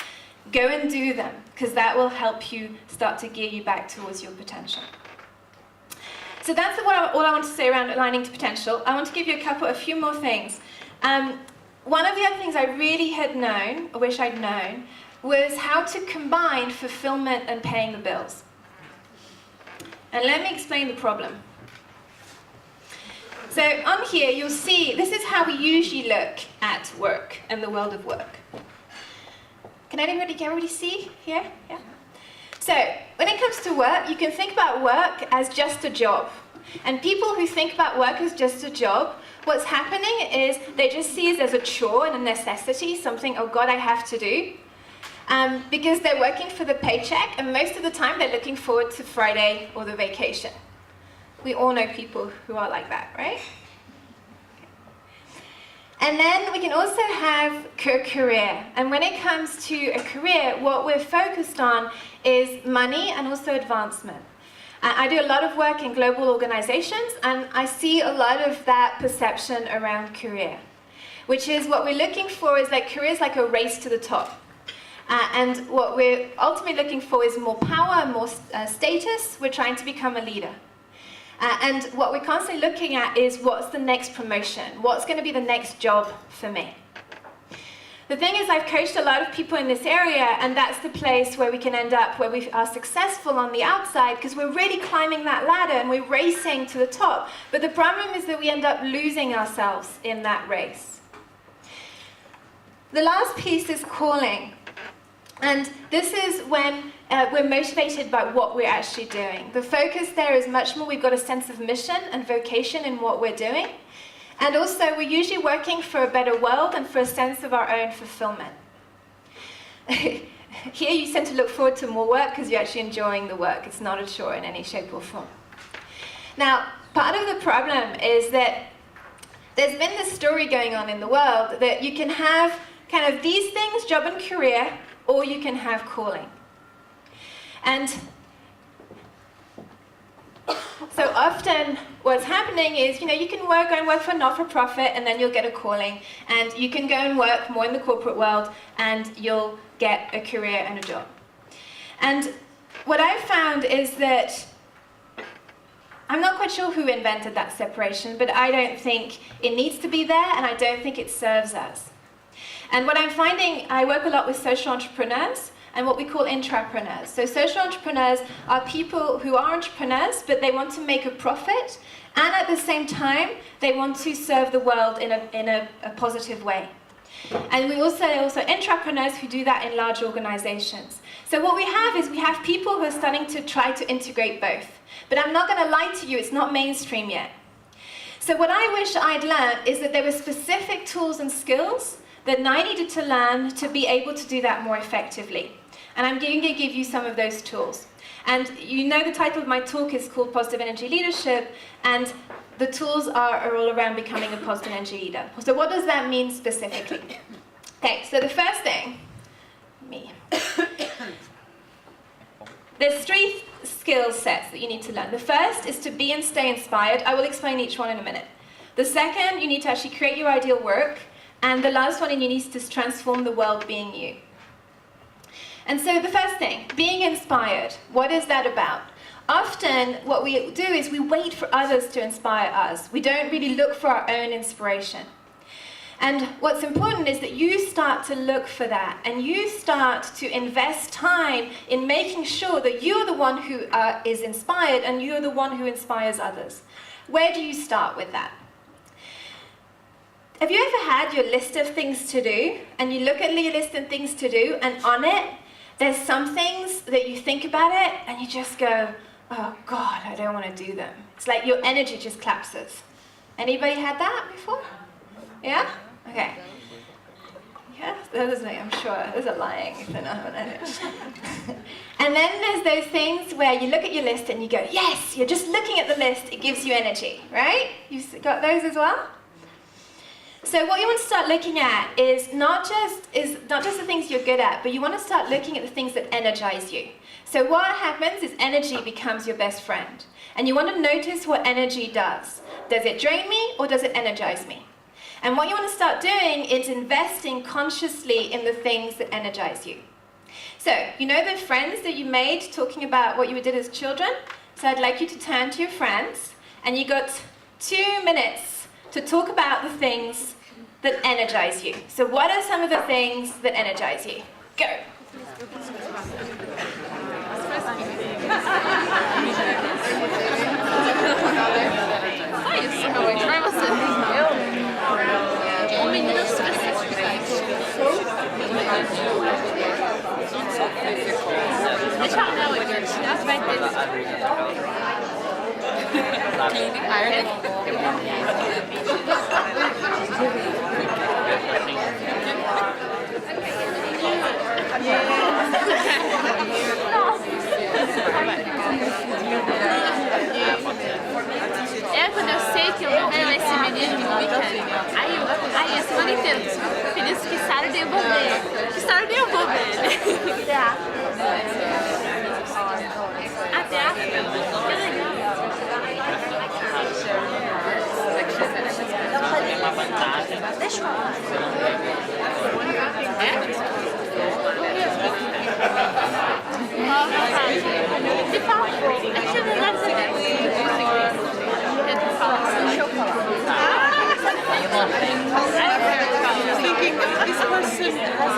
Go and do them, because that will help you start to gear you back towards your potential. So that's all I want to say around aligning to potential. I want to give you a few more things. One of the other things I really had known, I wish I'd known, was how to combine fulfillment and paying the bills. And let me explain the problem. So on here, you'll see, this is how we usually look at work and the world of work. Can everybody see here? Yeah. So when it comes to work, you can think about work as just a job. And people who think about work as just a job, what's happening is they just see it as a chore and a necessity, something, oh God, I have to do. Because they're working for the paycheck, and most of the time they're looking forward to Friday or the vacation. We all know people who are like that, right? And then we can also have a career. And when it comes to a career, what we're focused on is money and also advancement. I do a lot of work in global organizations, and I see a lot of that perception around career, which is what we're looking for is like career is like a race to the top. And what we're ultimately looking for is more power, more status. We're trying to become a leader. And what we're constantly looking at is, what's the next promotion? What's going to be the next job for me? The thing is, I've coached a lot of people in this area, and that's the place where we can end up, where we are successful on the outside, because we're really climbing that ladder and we're racing to the top. But the problem is that we end up losing ourselves in that race. The last piece is calling. And this is when we're motivated by what we're actually doing. The focus there is much more, we've got a sense of mission and vocation in what we're doing. And also, we're usually working for a better world and for a sense of our own fulfillment. Here you tend to look forward to more work because you're actually enjoying the work. It's not a chore in any shape or form. Now, part of the problem is that there's been this story going on in the world that you can have kind of these things, job and career, or you can have calling. And so often what's happening is, you can go and work for a not-for-profit and then you'll get a calling. And you can go and work more in the corporate world and you'll get a career and a job. And what I've found is that I'm not quite sure who invented that separation, but I don't think it needs to be there, and I don't think it serves us. And what I'm finding, I work a lot with social entrepreneurs and what we call intrapreneurs. So social entrepreneurs are people who are entrepreneurs, but they want to make a profit, and at the same time, they want to serve the world in a positive way. And we also intrapreneurs who do that in large organizations. So what we have people who are starting to try to integrate both. But I'm not going to lie to you, it's not mainstream yet. So what I wish I'd learned is that there were specific tools and skills that I needed to learn to be able to do that more effectively. And I'm going to give you some of those tools. And you know the title of my talk is called Positive Energy Leadership, and the tools are all around becoming a positive energy leader. So what does that mean specifically? Okay, so the first thing, there's 3 skill sets that you need to learn. The first is to be and stay inspired. I will explain each one in a minute. The second, you need to actually create your ideal work. And the last one, you need to transform the world being you. And so the first thing, being inspired. What is that about? Often what we do is we wait for others to inspire us. We don't really look for our own inspiration. And what's important is that you start to look for that, and you start to invest time in making sure that you're the one who is inspired and you're the one who inspires others. Where do you start with that? Have you ever had your list of things to do, and you look at your list of things to do, and on it, there's some things that you think about it, and you just go, oh God, I don't want to do them. It's like your energy just collapses. Anybody had that before? Yeah? Okay. Yeah, I'm sure there's a lying if they're not on it. And then there's those things where you look at your list and you go, yes, you're just looking at the list, it gives you energy, right? You've got those as well? So what you want to start looking at is not just the things you're good at, but you want to start looking at the things that energize you. So what happens is energy becomes your best friend. And you want to notice what energy does. Does it drain me or does it energize me? And what you want to start doing is investing consciously in the things that energize you. So, you know the friends that you made talking about what you did as children? So I'd like you to turn to your friends, and you got 2 minutes to talk about the things that energize you. So what are some of the things that energize you? Go. Quando eu sei que eu vou ver esse menino no weekend, aí a semana inteira, feliz que Saturday eu vou ver. Que Saturday eu vou ver. Até que legal. Tem uma vantagem. Deixa eu falar. De favor, deixa eu ver se Thinking this person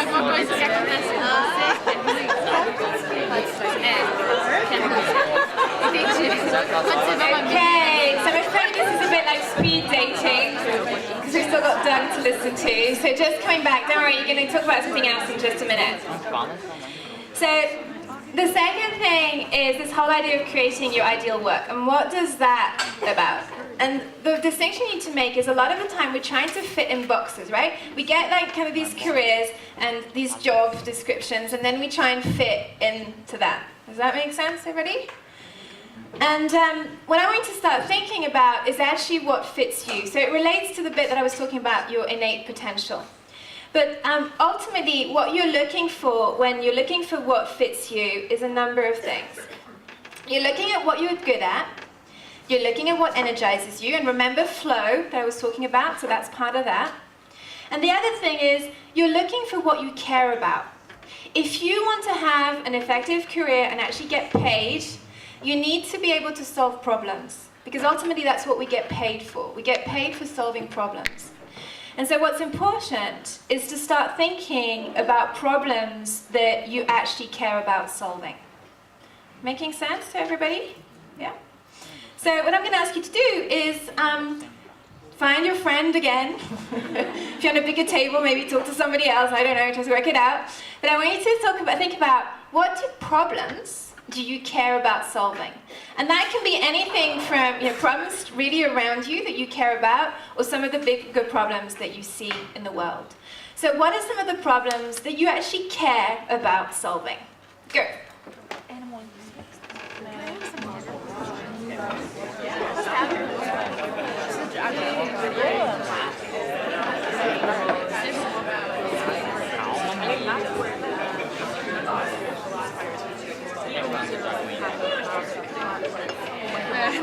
alguma coisa que acontece com você. Entendi. Pode ser uma amiga. Okay, so I'm afraid this is a bit like speed dating, because we've still got Doug to listen to. So just coming back, don't worry, you're going to talk about something else in just a minute. So the second thing is this whole idea of creating your ideal work. And what does that about? And the distinction you need to make is a lot of the time we're trying to fit in boxes, right? We get like kind of these careers and these job descriptions, and then we try and fit into that. Does that make sense, everybody? And what I want you to start thinking about is actually what fits you. So it relates to the bit that I was talking about, your innate potential. But ultimately, what you're looking for when you're looking for what fits you is a number of things. You're looking at what you're good at. You're looking at what energizes you. And remember flow that I was talking about, so that's part of that. And the other thing is, you're looking for what you care about. If you want to have an effective career and actually get paid, you need to be able to solve problems. Because ultimately, that's what we get paid for. We get paid for solving problems. And so what's important is to start thinking about problems that you actually care about solving. Making sense to everybody? Yeah? So what I'm going to ask you to do is find your friend again. If you're on a bigger table, maybe talk to somebody else. I don't know, just work it out. But I want you to think about what problems do you care about solving? And that can be anything from problems really around you that you care about, or some of the bigger problems that you see in the world. So what are some of the problems that you actually care about solving? Go.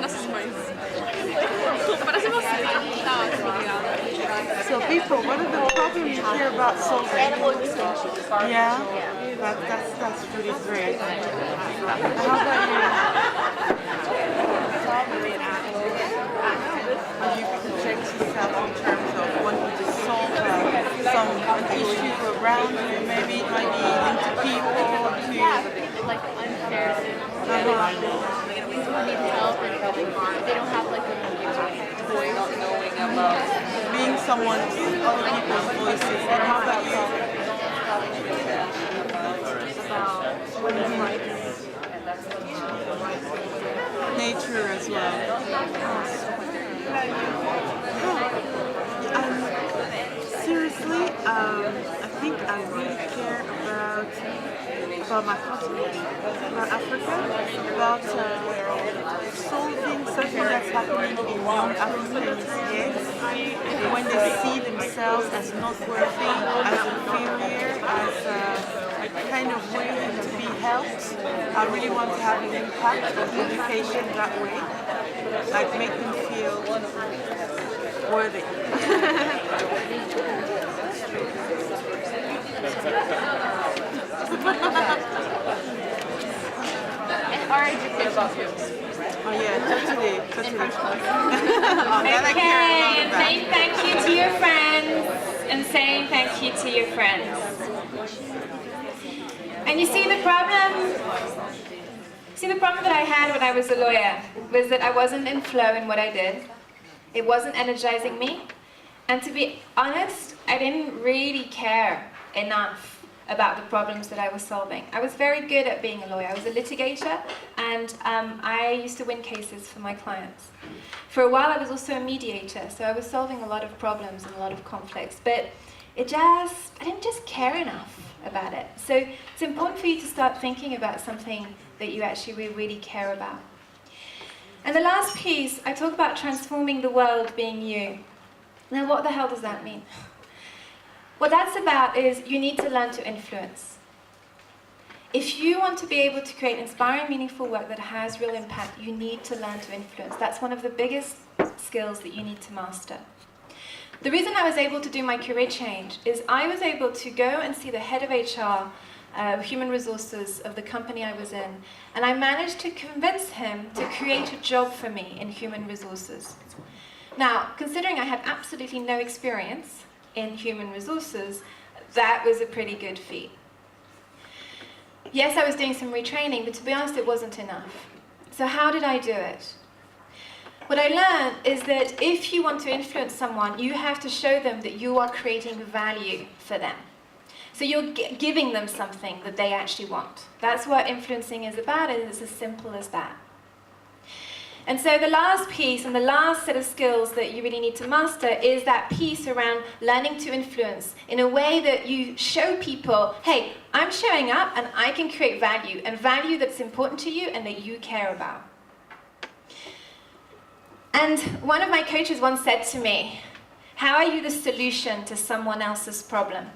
Nossas mães. Parece você. Tá ótimo, obrigada. So people, what are the problems you care about solving? Yeah. That's really great. How about you? How do you project yourself in terms of wanting to solve some issue around you? Maybe it might be linked to people, to Like unfair. People need help and they don't have like a voice. not knowing about being someone, other people's voices. And how about you? Nature as well. Seriously, I think I really care about my continent, about Africa, about solving something that's happening in young Africans' heads when they see themselves as not worthy, as inferior, as a kind of waiting to be helped. I really want to have an impact of education that way, like make them feel worthy. And our education. Oh yeah, totally. Oh, that I care a lot Okay, and about. saying thank you to your friends, and saying thank you to your friends. And you see the problem that I had when I was a lawyer was that I wasn't in flow in what I did. It wasn't energizing me. And to be honest, I didn't really care enough about the problems that I was solving. I was very good at being a lawyer. I was a litigator, and I used to win cases for my clients. For a while, I was also a mediator, so I was solving a lot of problems and a lot of conflicts. But I didn't just care enough about it. So it's important for you to start thinking about something that you actually really care about. And the last piece, I talk about transforming the world being you. Now, what the hell does that mean? What that's about is you need to learn to influence. If you want to be able to create inspiring, meaningful work that has real impact, you need to learn to influence. That's one of the biggest skills that you need to master. The reason I was able to do my career change is I was able to go and see the head of HR, human resources of the company I was in, and I managed to convince him to create a job for me in human resources. Now, considering I had absolutely no experience in human resources, that was a pretty good feat. Yes, I was doing some retraining, but to be honest, it wasn't enough. So how did I do it? What I learned is that if you want to influence someone, you have to show them that you are creating value for them. So you're giving them something that they actually want. That's what influencing is about, and it's as simple as that. And so the last piece and the last set of skills that you really need to master is that piece around learning to influence in a way that you show people, hey, I'm showing up and I can create value, and value that's important to you and that you care about. And one of my coaches once said to me, how are you the solution to someone else's problem?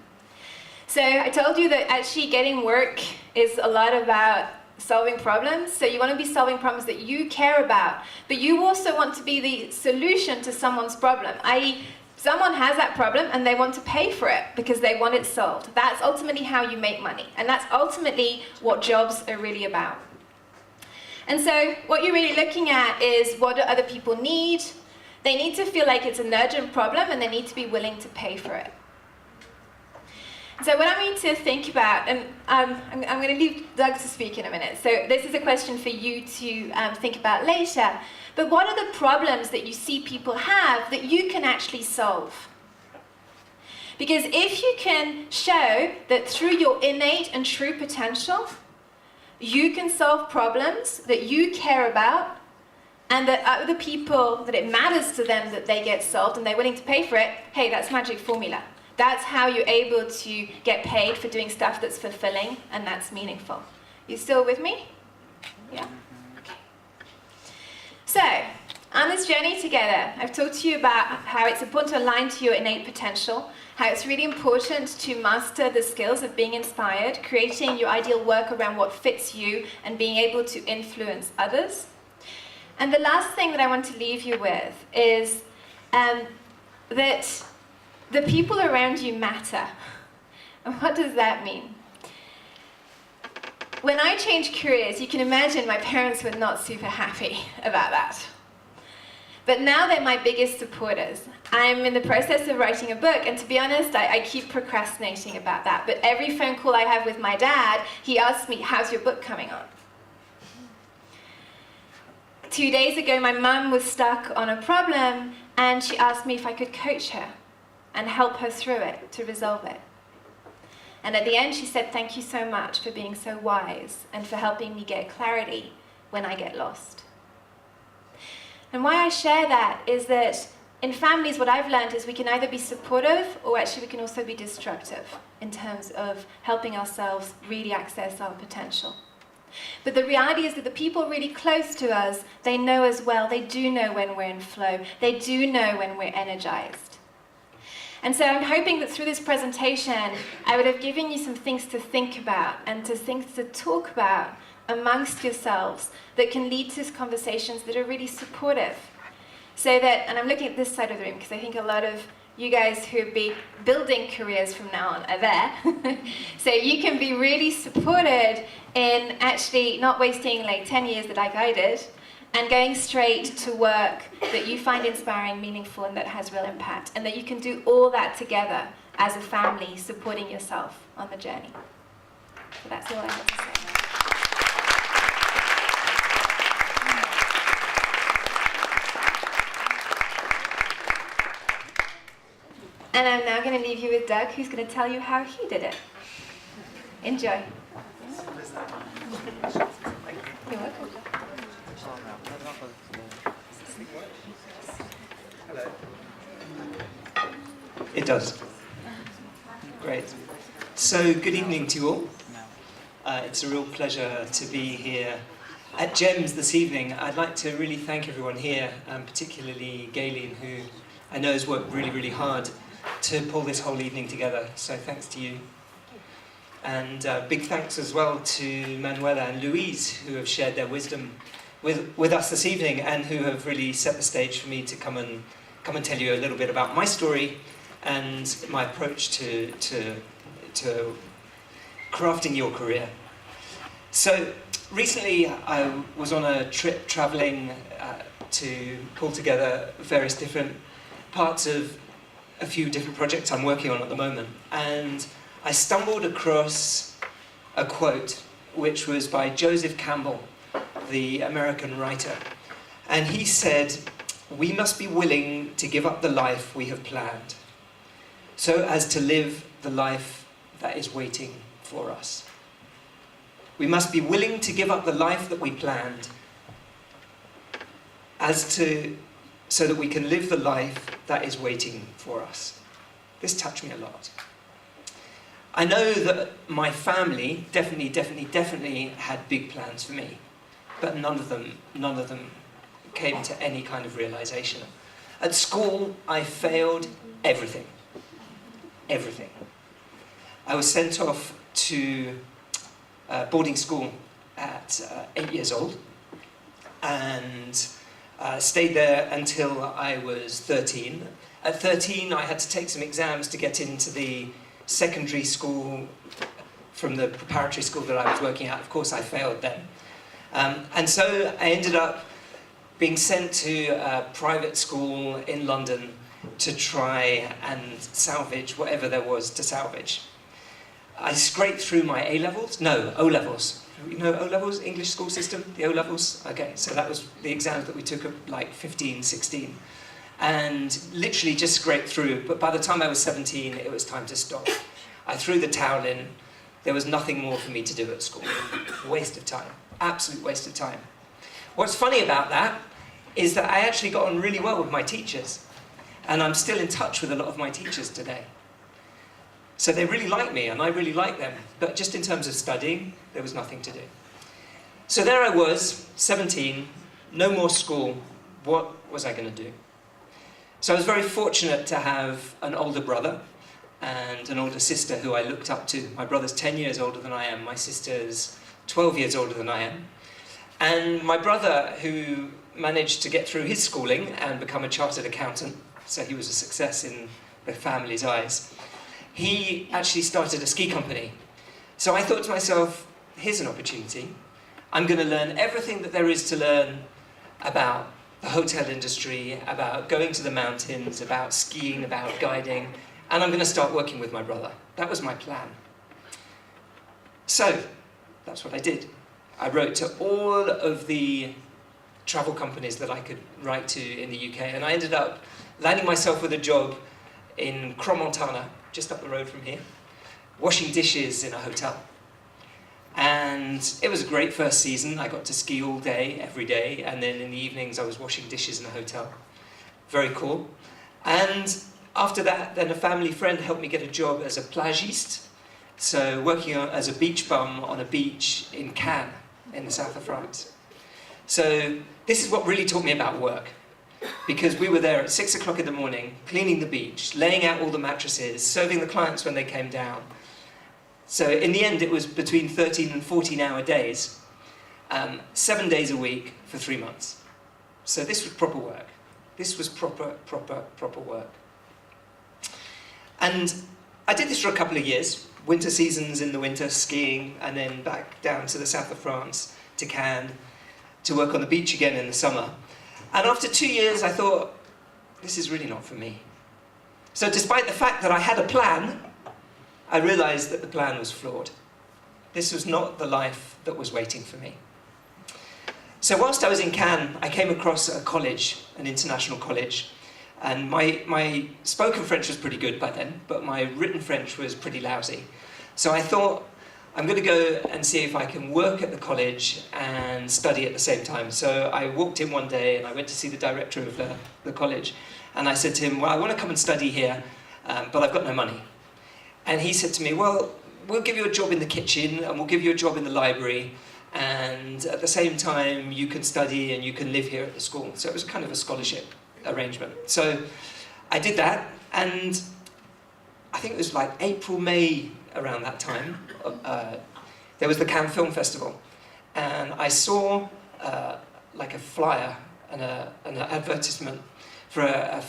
So I told you that actually getting work is a lot about solving problems. So you want to be solving problems that you care about, but you also want to be the solution to someone's problem, i.e. someone has that problem and they want to pay for it because they want it solved. That's ultimately how you make money, and that's ultimately what jobs are really about. And so what you're really looking at is, what do other people need? They need to feel like it's an urgent problem, and they need to be willing to pay for it. So what I need to think about, and I'm going to leave Doug to speak in a minute, so this is a question for you to think about later, but what are the problems that you see people have that you can actually solve? Because if you can show that through your innate and true potential, you can solve problems that you care about, and that other people, that it matters to them that they get solved and they're willing to pay for it, hey, that's magic formula. That's how you're able to get paid for doing stuff that's fulfilling and that's meaningful. You still with me? Yeah? Okay. So, on this journey together, I've talked to you about how it's important to align to your innate potential, how it's really important to master the skills of being inspired, creating your ideal work around what fits you, and being able to influence others. And the last thing that I want to leave you with is that the people around you matter. And what does that mean? when I changed careers, you can imagine my parents were not super happy about that. But now they're my biggest supporters. I'm in the process of writing a book, and to be honest, I keep procrastinating about that. But every phone call I have with my dad, he asks me, how's your book coming on? 2 days ago, my mum was stuck on a problem, and she asked me if I could coach her and help her through it, to resolve it. And at the end, she said, thank you so much for being so wise and for helping me get clarity when I get lost. And why I share that is that in families, what I've learned is we can either be supportive or actually we can also be destructive in terms of helping ourselves really access our potential. But the reality is that the people really close to us, they know as well. They do know when we're in flow. They do know when we're energized. And so I'm hoping that through this presentation, I would have given you some things to think about and things to talk about amongst yourselves that can lead to conversations that are really supportive. So that, and I'm looking at this side of the room because I think a lot of you guys who will be building careers from now on are there. So you can be really supported in actually not wasting like 10 years like I did and going straight to work that you find inspiring, meaningful, and that has real impact. And that you can do all that together as a family, supporting yourself on the journey. So that's all I have to say. And I'm now going to leave you with Doug, who's going to tell you how he did it. Enjoy. You're welcome. It does. Great. So, good evening to you all. It's a real pleasure to be here at GEMS this evening. I'd like to really thank everyone here, particularly Galen, who I know has worked really, really hard to pull this whole evening together. So thanks to you. And big thanks as well to Manuela and Louise, who have shared their wisdom with us this evening and who have really set the stage for me to come and tell you a little bit about my story and my approach to crafting your career. So recently I was on a trip traveling to pull together various different parts of a few different projects I'm working on at the moment, and I stumbled across a quote which was by Joseph Campbell, the American writer, and he said, "We must be willing to give up the life we have planned, so as to live the life that is waiting for us." We must be willing to give up the life that we planned, so that we can live the life that is waiting for us. This touched me a lot. I know that my family definitely had big plans for me, but none of them came to any kind of realization. At school, I failed everything. Everything. I was sent off to boarding school at 8 years old, and stayed there until I was 13. At 13, I had to take some exams to get into the secondary school from the preparatory school that I was working at. Of course, I failed then. And so I ended up being sent to a private school in London to try and salvage whatever there was to salvage. I scraped through my O-levels. You know O-levels, English school system, the O-levels? Okay, so that was the exams that we took at like 15, 16. And literally just scraped through, but by the time I was 17, it was time to stop. I threw the towel in. There was nothing more for me to do at school. Waste of time, absolute waste of time. What's funny about that is that I actually got on really well with my teachers. And I'm still in touch with a lot of my teachers today. So they really like me, and I really like them. But just in terms of studying, there was nothing to do. So there I was, 17, no more school. What was I going to do? So I was very fortunate to have an older brother and an older sister who I looked up to. My brother's 10 years older than I am. My sister's 12 years older than I am. And my brother, who managed to get through his schooling and become a chartered accountant, so he was a success in the family's eyes, he actually started a ski company. So I thought to myself, here's an opportunity. I'm going to learn everything that there is to learn about the hotel industry, about going to the mountains, about skiing, about guiding, and I'm going to start working with my brother. That was my plan. So, that's what I did. I wrote to all of the travel companies that I could write to in the UK, and I ended up landing myself with a job in Cromontana, just up the road from here, washing dishes in a hotel. And it was a great first season. I got to ski all day, every day, and then in the evenings I was washing dishes in a hotel. Very cool. And after that, then a family friend helped me get a job as a plagiste, so working as a beach bum on a beach in Cannes, in the south of France. So this is what really taught me about work, because we were there at 6 o'clock in the morning, cleaning the beach, laying out all the mattresses, serving the clients when they came down. So in the end, it was between 13 and 14-hour days, 7 days a week for 3 months. So this was proper work. This was proper work. And I did this for a couple of years, winter seasons in the winter, skiing, and then back down to the south of France, to Cannes, to work on the beach again in the summer. And after 2 years, I thought, this is really not for me. So despite the fact that I had a plan, I realized that the plan was flawed. This was not the life that was waiting for me. So whilst I was in Cannes, I came across a college, an international college, and my spoken French was pretty good by then, but my written French was pretty lousy. So I thought, I'm going to go and see if I can work at the college and study at the same time. So I walked in one day and I went to see the director of the college, and I said to him, well, I want to come and study here, but I've got no money. And he said to me, well, we'll give you a job in the kitchen and we'll give you a job in the library, and at the same time you can study and you can live here at the school. So it was kind of a scholarship arrangement. So I did that, and I think it was like April, May, around that time, there was the Cannes Film Festival, and I saw like a flyer and an advertisement for a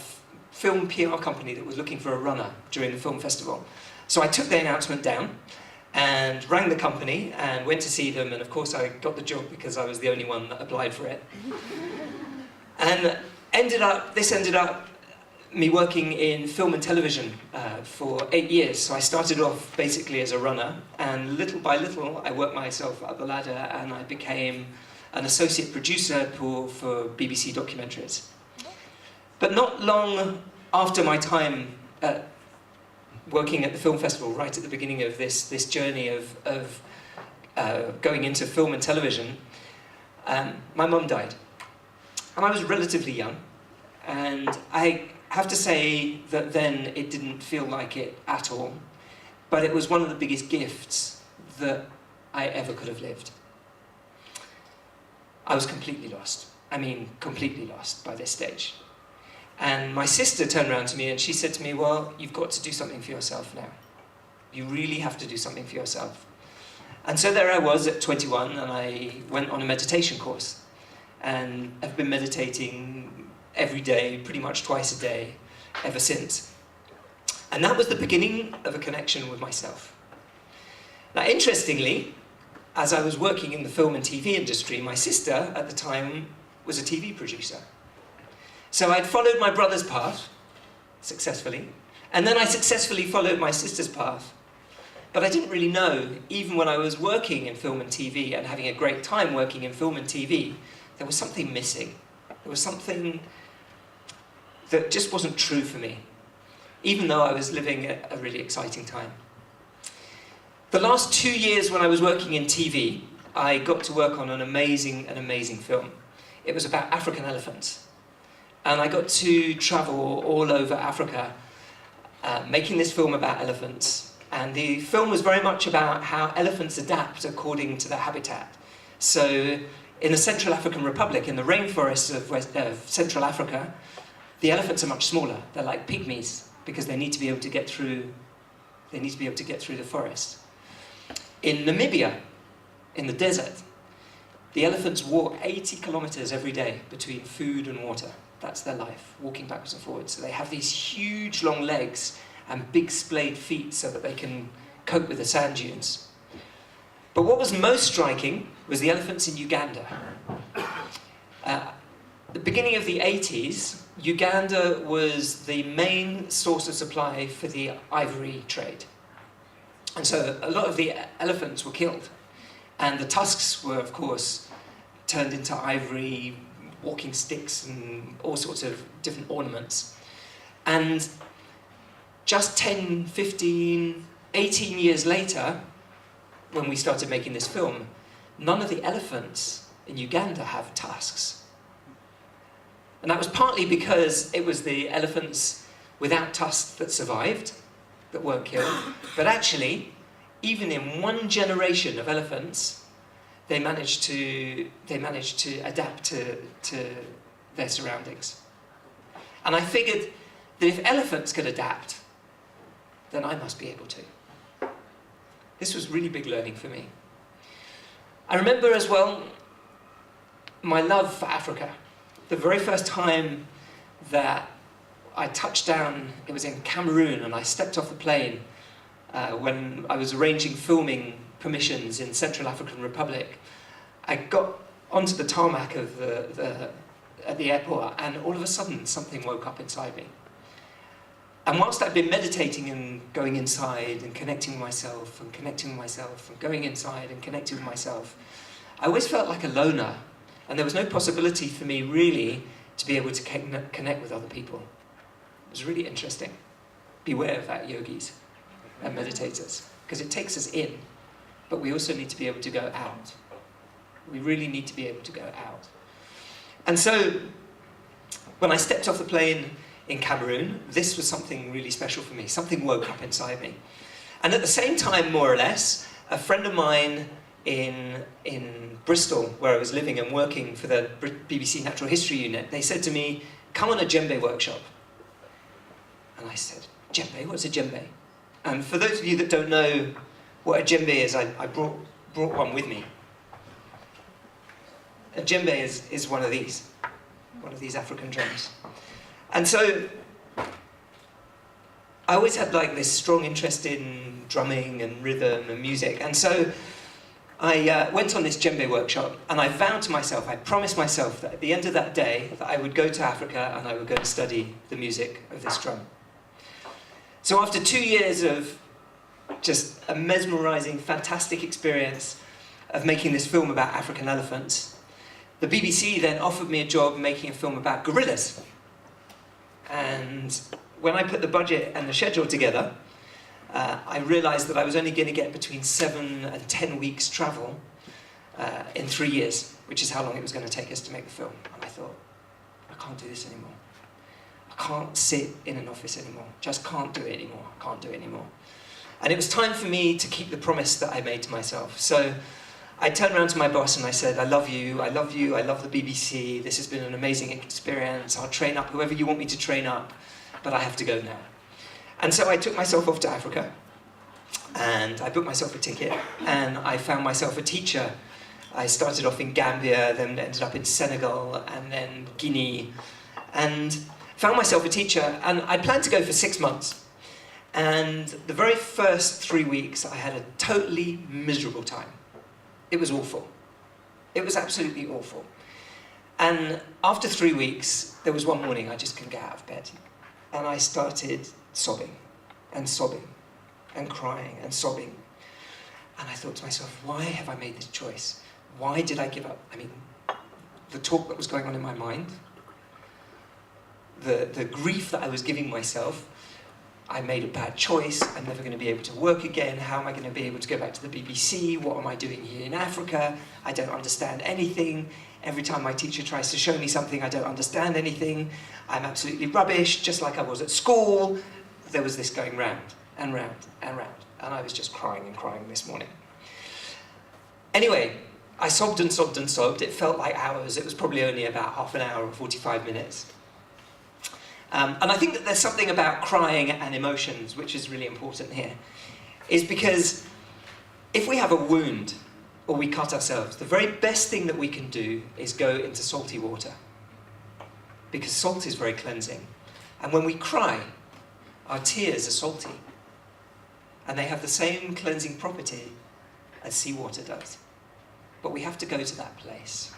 film PR company that was looking for a runner during the film festival. So I took the announcement down and rang the company and went to see them, and of course I got the job because I was the only one that applied for it. And this ended up me working in film and television for 8 years. So I started off basically as a runner, and little by little I worked myself up the ladder, and I became an associate producer for BBC documentaries. But not long after my time working at the film festival, right at the beginning of this journey of going into film and television, my mum died. And I was relatively young, and I have to say that then it didn't feel like it at all, but it was one of the biggest gifts that I ever could have lived. I was completely lost. I mean, completely lost by this stage. And my sister turned around to me and she said to me, well, you've got to do something for yourself now. You really have to do something for yourself. And so there I was at 21, and I went on a meditation course, and I've been meditating every day, pretty much twice a day, ever since. And that was the beginning of a connection with myself. Now, interestingly, as I was working in the film and TV industry, my sister at the time was a TV producer. So I'd followed my brother's path, successfully, and then I successfully followed my sister's path. But I didn't really know, even when I was working in film and TV and having a great time working in film and TV, there was something missing. There was something that just wasn't true for me, even though I was living a really exciting time. The last 2 years when I was working in TV, I got to work on an amazing film. It was about African elephants. And I got to travel all over Africa, making this film about elephants. And the film was very much about how elephants adapt according to their habitat. So in the Central African Republic, in the rainforests of Central Africa, the elephants are much smaller. They're like pygmies because they need to be able to get through the forest. In Namibia, in the desert, the elephants walk 80 kilometers every day between food and water. That's their life, walking backwards and forwards. So they have these huge long legs and big splayed feet so that they can cope with the sand dunes. But what was most striking was the elephants in Uganda. The beginning of the 80s, Uganda was the main source of supply for the ivory trade. And so a lot of the elephants were killed. And the tusks were, of course, turned into ivory, walking sticks, and all sorts of different ornaments. And just 10, 15, 18 years later, when we started making this film, none of the elephants in Uganda have tusks. And that was partly because it was the elephants without tusks that survived, that weren't killed. But actually, even in one generation of elephants, they managed to adapt to their surroundings. And I figured that if elephants could adapt, then I must be able to. This was really big learning for me. I remember as well my love for Africa. The very first time that I touched down, it was in Cameroon, and I stepped off the plane when I was arranging filming permissions in Central African Republic. I got onto the tarmac of at the airport, and all of a sudden something woke up inside me. And whilst I'd been meditating and going inside and connecting with myself and connecting with myself and going inside and connecting with myself, I always felt like a loner. And there was no possibility for me, really, to be able to connect with other people. It was really interesting. Beware of that, yogis and meditators, because it takes us in, but we also need to be able to go out. We really need to be able to go out. And so, when I stepped off the plane in Cameroon, this was something really special for me. Something woke up inside me. And at the same time, more or less, a friend of mine in Bristol, where I was living and working for the BBC Natural History Unit, they said to me, come on a djembe workshop. And I said, djembe? What's a djembe? And for those of you that don't know what a djembe is, I brought one with me. A djembe is one of these African drums. And so I always had like this strong interest in drumming and rhythm and music. And so I went on this djembe workshop, and I vowed to myself, I promised myself that at the end of that day, that I would go to Africa and I would go and study the music of this drum. So after 2 years of just a mesmerizing, fantastic experience of making this film about African elephants, the BBC then offered me a job making a film about gorillas. And when I put the budget and the schedule together, I realized that I was only going to get between 7 and 10 weeks travel in 3 years, which is how long it was going to take us to make the film. And I thought, I can't do this anymore. I can't sit in an office anymore. Just can't do it anymore. I can't do it anymore. And it was time for me to keep the promise that I made to myself. So I turned around to my boss and I said, I love you, I love you, I love the BBC. This has been an amazing experience. I'll train up whoever you want me to train up, but I have to go now. And so I took myself off to Africa, and I booked myself a ticket, and I found myself a teacher. I started off in Gambia, then ended up in Senegal, and then Guinea, and found myself a teacher, and I planned to go for 6 months. And the very first 3 weeks, I had a totally miserable time. It was awful. It was absolutely awful. And after 3 weeks, there was one morning I just couldn't get out of bed. And I started sobbing and sobbing and crying and sobbing. And I thought to myself, why have I made this choice? Why did I give up? I mean, the talk that was going on in my mind, the grief that I was giving myself, I made a bad choice, I'm never going to be able to work again, how am I going to be able to go back to the BBC, what am I doing here in Africa, I don't understand anything, every time my teacher tries to show me something I don't understand anything, I'm absolutely rubbish, just like I was at school. There was this going round and round and round, and I was just crying and crying this morning. Anyway, I sobbed and sobbed and sobbed, it felt like hours, it was probably only about half an hour or 45 minutes. And I think that there's something about crying and emotions which is really important here, is because if we have a wound or we cut ourselves, the very best thing that we can do is go into salty water, because salt is very cleansing. And when we cry, our tears are salty, and they have the same cleansing property as seawater does. But we have to go to that place.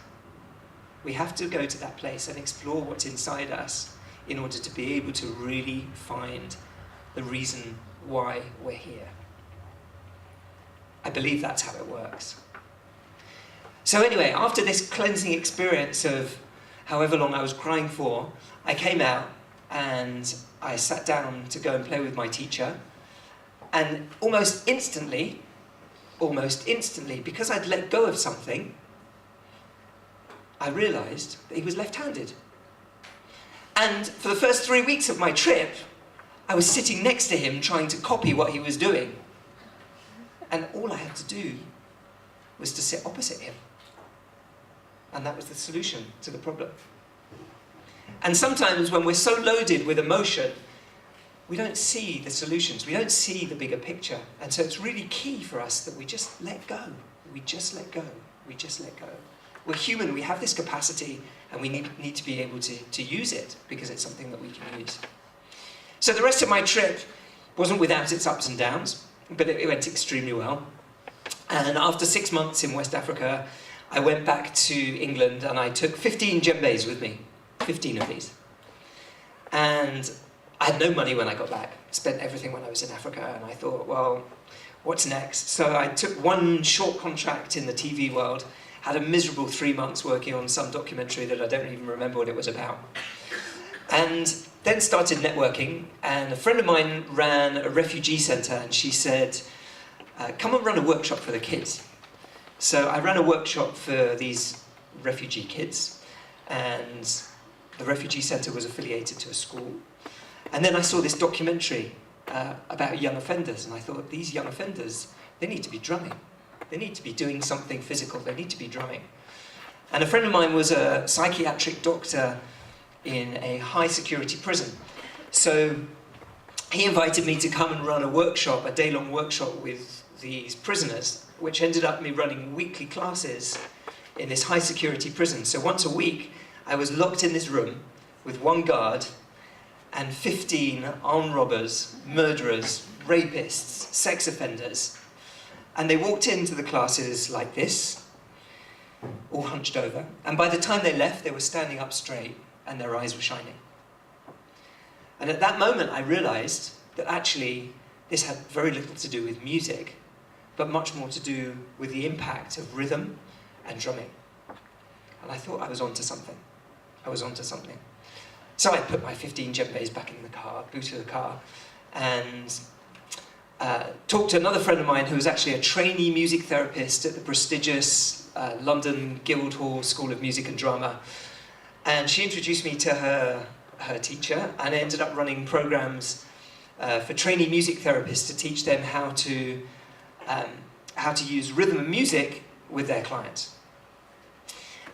We have to go to that place and explore what's inside us in order to be able to really find the reason why we're here. I believe that's how it works. So anyway, after this cleansing experience of however long I was crying for, I came out and I sat down to go and play with my teacher. And almost instantly, because I'd let go of something, I realised that he was left-handed. And for the first 3 weeks of my trip, I was sitting next to him trying to copy what he was doing. And all I had to do was to sit opposite him. And that was the solution to the problem. And sometimes when we're so loaded with emotion, we don't see the solutions, we don't see the bigger picture. And so it's really key for us that we just let go. We just let go. We just let go. We're human, we have this capacity, and we need to be able to use it because it's something that we can use. So the rest of my trip wasn't without its ups and downs, but it went extremely well. And after 6 months in West Africa, I went back to England and I took 15 djembes with me, 15 of these. And I had no money when I got back. I spent everything when I was in Africa, and I thought, well, what's next? So I took one short contract in the TV world, had a miserable 3 months working on some documentary that I don't even remember what it was about. And then started networking, and a friend of mine ran a refugee centre, and she said, come and run a workshop for the kids. So I ran a workshop for these refugee kids, and the refugee centre was affiliated to a school. And then I saw this documentary about young offenders, and I thought, these young offenders, they need to be drumming. They need to be doing something physical. They need to be drumming. And a friend of mine was a psychiatric doctor in a high security prison. So he invited me to come and run a workshop, a day-long workshop with these prisoners, which ended up me running weekly classes in this high security prison. So once a week, I was locked in this room with one guard and 15 armed robbers, murderers, rapists, sex offenders. And they walked into the classes like this, all hunched over. And by the time they left, they were standing up straight and their eyes were shining. And at that moment, I realized that actually this had very little to do with music, but much more to do with the impact of rhythm and drumming. And I thought I was onto something. I was onto something. So I put my 15 djembes back in the car, boot of the car, and talked to another friend of mine who was actually a trainee music therapist at the prestigious London Guildhall School of Music and Drama. And she introduced me to her teacher, and I ended up running programs for trainee music therapists to teach them how to use rhythm and music with their clients.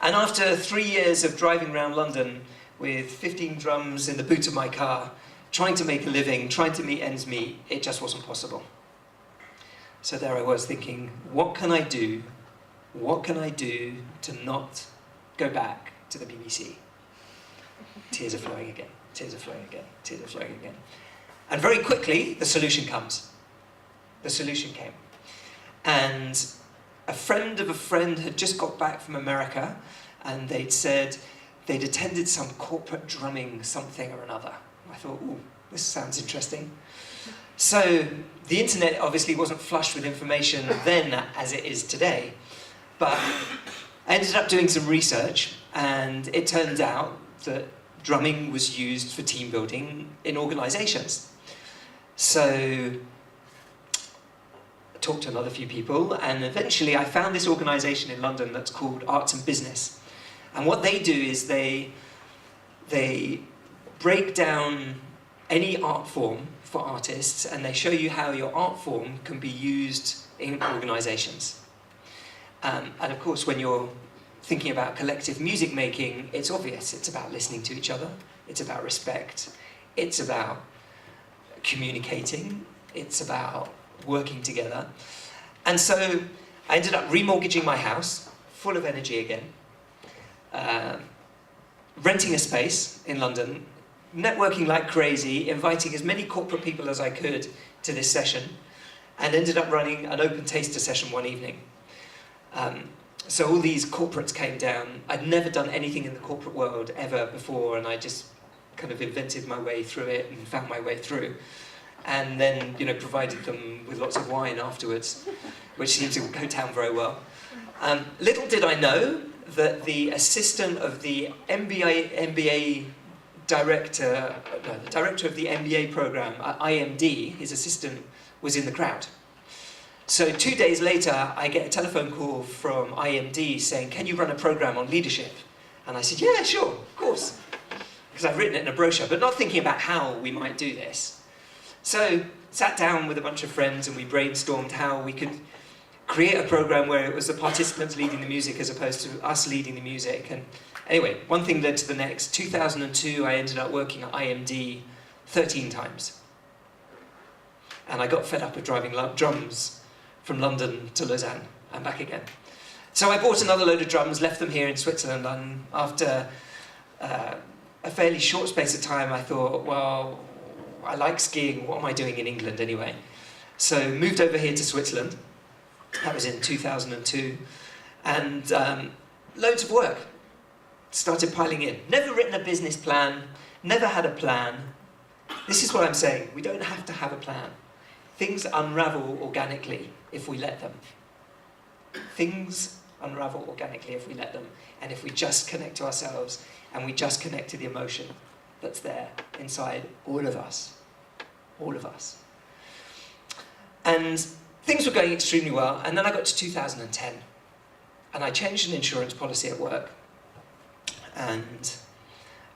And after 3 years of driving around London with 15 drums in the boot of my car, trying to make a living, trying to meet ends meet, it just wasn't possible. So there I was thinking, what can I do? What can I do to not go back to the BBC? Tears are flowing again, tears are flowing again, tears are flowing again. And very quickly, the solution comes. The solution came. And a friend of a friend had just got back from America, and they'd said they'd attended some corporate drumming something or another. I thought, ooh, this sounds interesting. So the internet obviously wasn't flushed with information then as it is today, but I ended up doing some research, and it turned out that drumming was used for team building in organizations. So I talked to another few people, and eventually I found this organization in London that's called Arts and Business. And what they do is they break down any art form for artists, and they show you how your art form can be used in organizations. And of course, when you're thinking about collective music making, it's obvious. It's about listening to each other. It's about respect. It's about communicating. It's about working together. And so I ended up remortgaging my house, full of energy again, renting a space in London, networking like crazy, inviting as many corporate people as I could to this session. and ended up running an open taster session one evening. So all these corporates came down. I'd never done anything in the corporate world ever before, and I just kind of invented my way through it and found my way through. And then, provided them with lots of wine afterwards, which seemed to go down very well. Little did I know that the assistant of the MBA director, the director of the MBA program at IMD, his assistant, was in the crowd. So 2 days later, I get a telephone call from IMD saying, "Can you run a program on leadership?" And I said, "Yeah, sure, of course." Because I've written it in a brochure, but not thinking about how we might do this. So sat down with a bunch of friends and we brainstormed how we could create a program where it was the participants leading the music as opposed to us leading the music. And anyway, one thing led to the next. 2002, I ended up working at IMD 13 times. And I got fed up with driving drums from London to Lausanne and back again. So I bought another load of drums, left them here in Switzerland, and after a fairly short space of time I thought, well, I like skiing, what am I doing in England anyway? So moved over here to Switzerland. That was in 2002, and loads of work started piling in. Never written a business plan, never had a plan. This is what I'm saying, we don't have to have a plan. Things unravel organically if we let them. Things unravel organically if we let them, and if we just connect to ourselves, and we just connect to the emotion that's there inside all of us. All of us. And things were going extremely well, and then I got to 2010, and I changed an insurance policy at work, and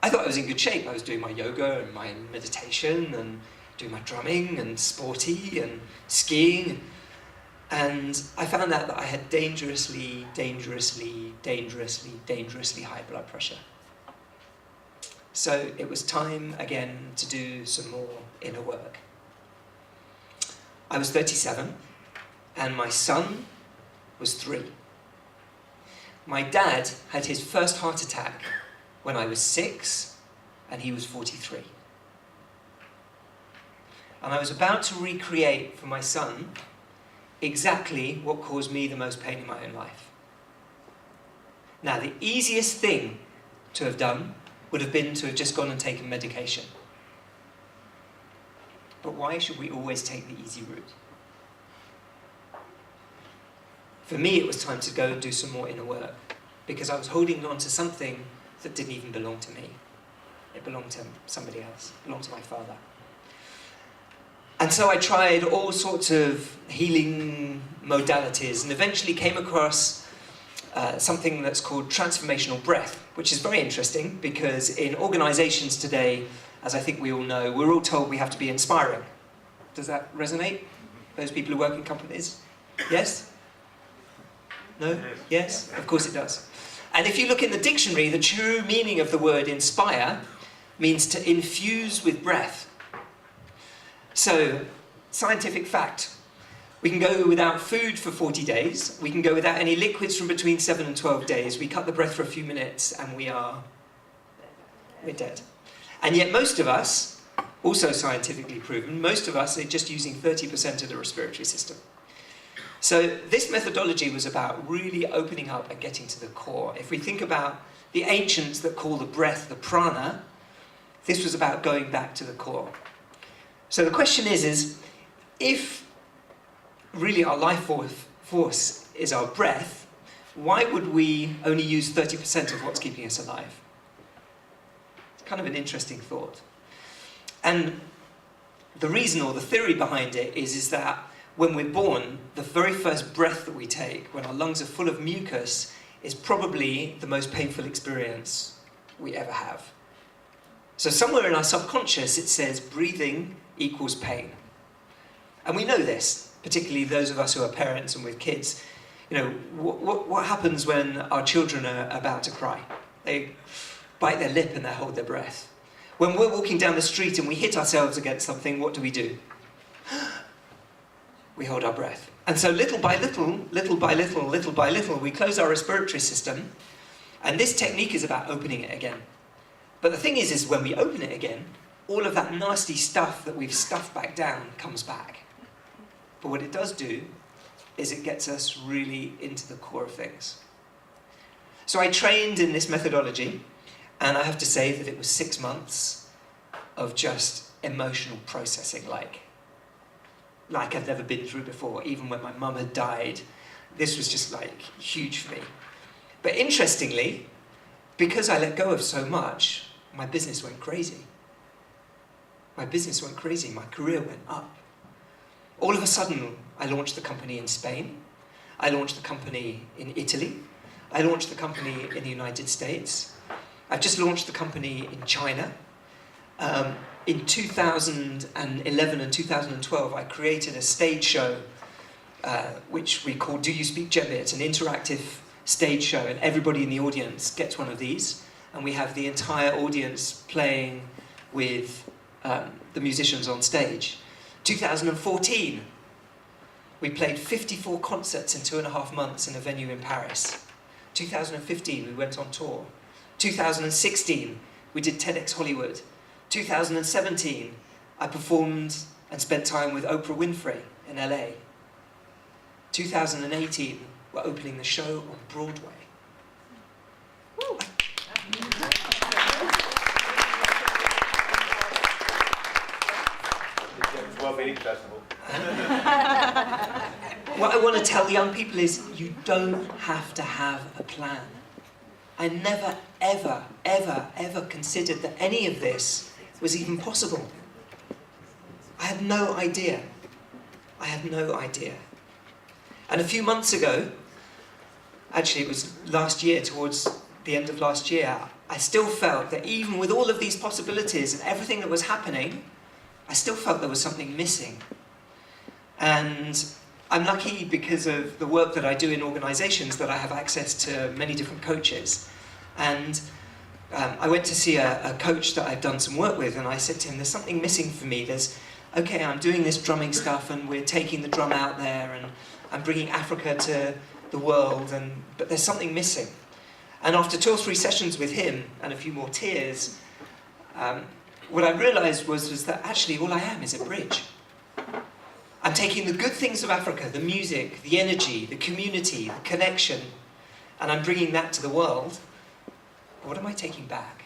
I thought I was in good shape. I was doing my yoga and my meditation, and doing my drumming, and sporty, and skiing, and I found out that I had dangerously, dangerously, dangerously, dangerously high blood pressure. So it was time again to do some more inner work. I was 37, and my son was 3. My dad had his first heart attack when I was 6, and he was 43. And I was about to recreate for my son exactly what caused me the most pain in my own life. Now, the easiest thing to have done would have been to have just gone and taken medication. But why should we always take the easy route? For me, it was time to go and do some more inner work, because I was holding on to something that didn't even belong to me. It belonged to somebody else, it belonged to my father. And so I tried all sorts of healing modalities and eventually came across something that's called transformational breath, which is very interesting because in organizations today, as I think we all know, we're all told we have to be inspiring. Does that resonate? Those people who work in companies? Yes? No? Yes? Of course it does. And if you look in the dictionary, the true meaning of the word inspire means to infuse with breath. So, scientific fact, we can go without food for 40 days, we can go without any liquids from between 7 and 12 days, we cut the breath for a few minutes and we're dead. And yet most of us, also scientifically proven, most of us are just using 30% of the respiratory system. So this methodology was about really opening up and getting to the core. If we think about the ancients that call the breath the prana, this was about going back to the core. So the question is if really our life force is our breath, why would we only use 30% of what's keeping us alive? It's kind of an interesting thought. And the reason or the theory behind it is that when we're born, the very first breath that we take, when our lungs are full of mucus, is probably the most painful experience we ever have. So somewhere in our subconscious it says breathing equals pain. And we know this, particularly those of us who are parents and with kids. You know, what happens when our children are about to cry? They bite their lip and they hold their breath. When we're walking down the street and we hit ourselves against something, what do? We hold our breath. And so little by little, little by little, little by little, we close our respiratory system. And this technique is about opening it again. But the thing is when we open it again, all of that nasty stuff that we've stuffed back down comes back. But what it does do is it gets us really into the core of things. So I trained in this methodology, and I have to say that it was 6 months of just emotional processing, like I'd never been through before. Even when my mum had died, this was just like huge for me. But interestingly, because I let go of so much, my business went crazy. My business went crazy, my career went up. All of a sudden, I launched the company in Spain. I launched the company in Italy. I launched the company in the United States. I've just launched the company in China. In 2011 and 2012, I created a stage show which we call Do You Speak Djembe? It's an interactive stage show, and everybody in the audience gets one of these, and we have the entire audience playing with the musicians on stage. 2014, we played 54 concerts in 2.5 months in a venue in Paris. 2015, we went on tour. 2016, we did TEDx Hollywood. 2017, I performed and spent time with Oprah Winfrey in LA. 2018, we're opening the show on Broadway. Woo. Well-being festival. What I want to tell young people is you don't have to have a plan. I never, ever, ever, ever considered that any of this was even possible. I had no idea. I had no idea. And a few months ago, actually it was last year, towards the end of last year, I still felt that even with all of these possibilities and everything that was happening, I still felt there was something missing. And I'm lucky because of the work that I do in organisations that I have access to many different coaches. And I went to see a coach that I've done some work with, and I said to him, there's something missing for me. Okay, I'm doing this drumming stuff and we're taking the drum out there and I'm bringing Africa to the world, but there's something missing. And after 2 or 3 sessions with him and a few more tears, what I realised was that actually all I am is a bridge. I'm taking the good things of Africa, the music, the energy, the community, the connection, and I'm bringing that to the world. But what am I taking back?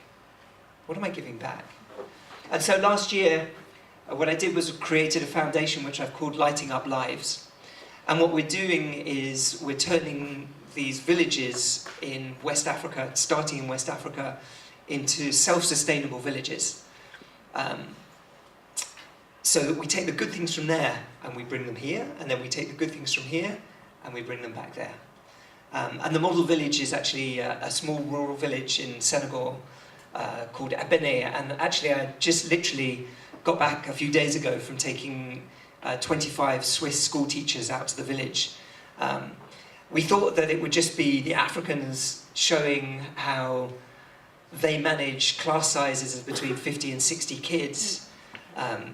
What am I giving back? And so last year, what I did was created a foundation which I've called Lighting Up Lives. And what we're doing is we're turning these villages in West Africa, starting in West Africa, into self-sustainable villages. So that we take the good things from there and we bring them here, and then we take the good things from here and we bring them back there. And the model village is actually a small rural village in Senegal called Abene, and actually I just literally got back a few days ago from taking 25 Swiss school teachers out to the village. We thought that it would just be the Africans showing how they manage class sizes of between 50 and 60 kids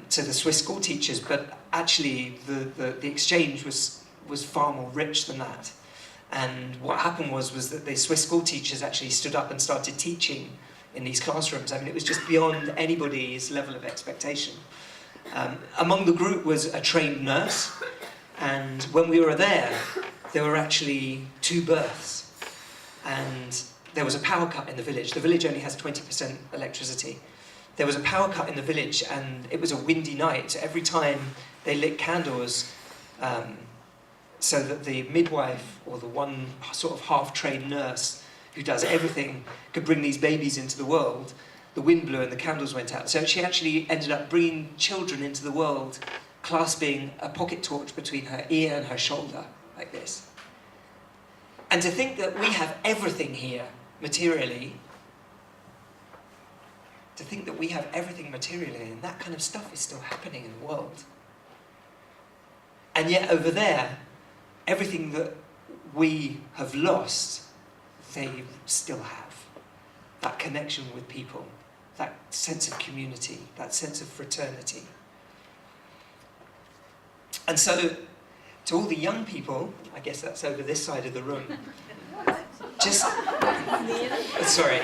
to the Swiss school teachers, but actually the exchange was far more rich than that. And what happened was that the Swiss school teachers actually stood up and started teaching in these classrooms. I mean, it was just beyond anybody's level of expectation. Among the group was a trained nurse, and when we were there were actually 2 births, and there was a power cut in the village. The village only has 20% electricity. There was a power cut in the village, and it was a windy night. So every time they lit candles, so that the midwife, or the one sort of half-trained nurse who does everything, could bring these babies into the world, the wind blew and the candles went out. So she actually ended up bringing children into the world, clasping a pocket torch between her ear and her shoulder, like this. And to think that we have everything here, materially, and that kind of stuff is still happening in the world. And yet over there, everything that we have lost, they still have. That connection with people, that sense of community, that sense of fraternity. And so, to all the young people, I guess that's over this side of the room, sorry.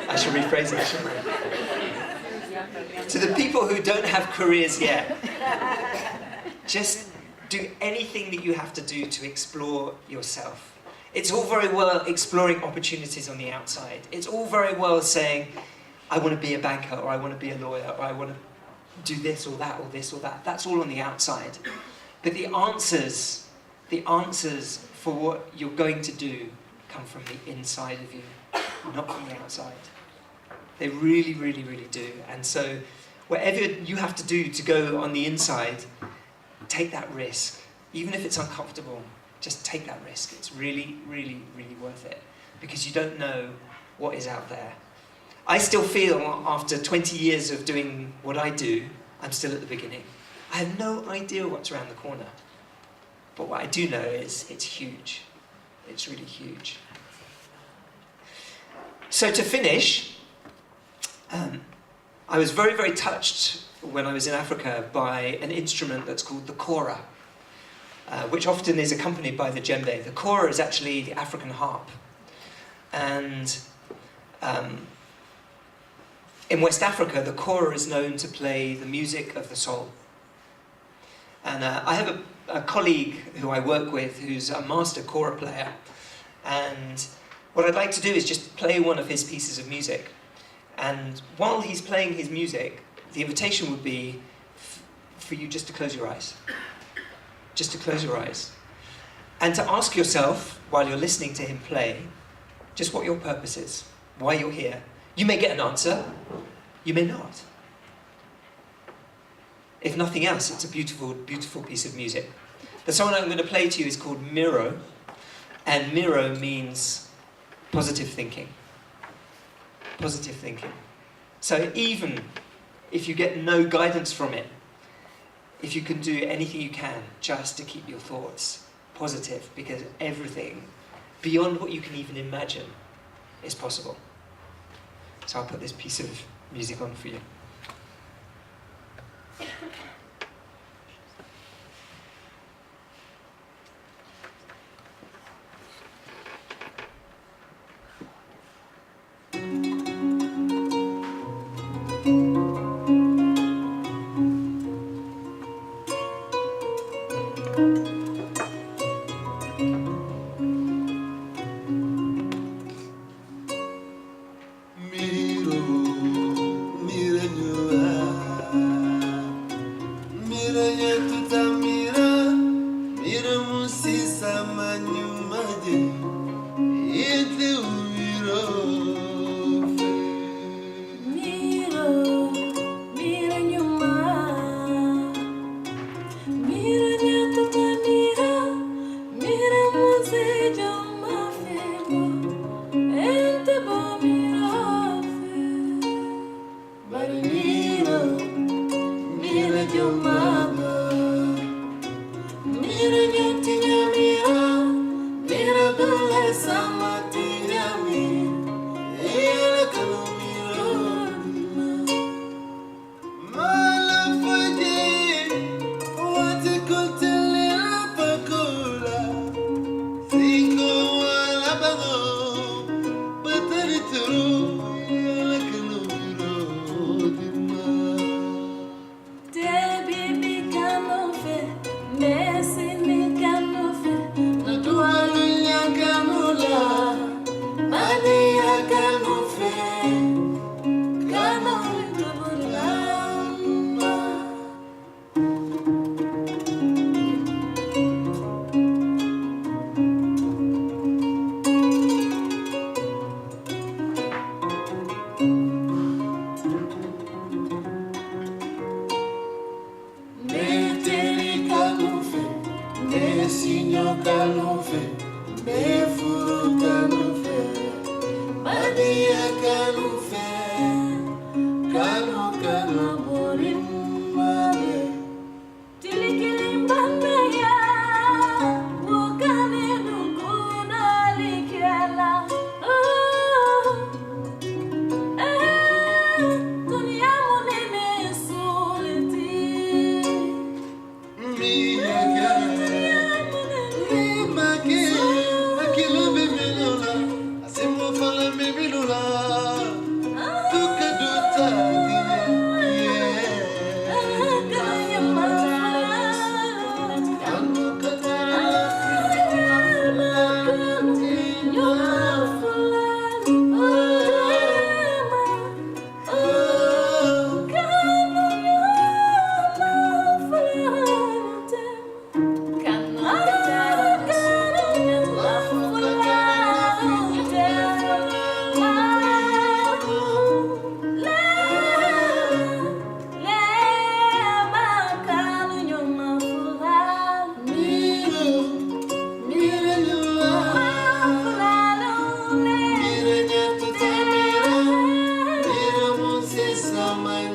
I should rephrase it, shouldn't I? To the people who don't have careers yet, just do anything that you have to do to explore yourself. It's all very well exploring opportunities on the outside. It's all very well saying, I want to be a banker, or I want to be a lawyer, or I want to do this or that, or this or that. That's all on the outside. But the answers for what you're going to do come from the inside of you, not from the outside. They really, really, really do. And so whatever you have to do to go on the inside, take that risk. Even if it's uncomfortable, just take that risk. It's really, really, really worth it. Because you don't know what is out there. I still feel, after 20 years of doing what I do, I'm still at the beginning. I have no idea what's around the corner. But what I do know is it's huge. It's really huge. So to finish, I was very, very touched when I was in Africa by an instrument that's called the kora, which often is accompanied by the djembe. The kora is actually the African harp. And in West Africa, the kora is known to play the music of the soul. And I have a colleague who I work with who's a master kora player. And what I'd like to do is just play one of his pieces of music. And while he's playing his music, the invitation would be for you just to close your eyes. Just to close your eyes. And to ask yourself, while you're listening to him play, just what your purpose is, why you're here. You may get an answer, you may not. If nothing else, it's a beautiful, beautiful piece of music. The song I'm going to play to you is called Miro, and Miro means positive thinking. Positive thinking. So even if you get no guidance from it, if you can do anything you can just to keep your thoughts positive, because everything beyond what you can even imagine is possible. So I'll put this piece of music on for you. Yeah. on my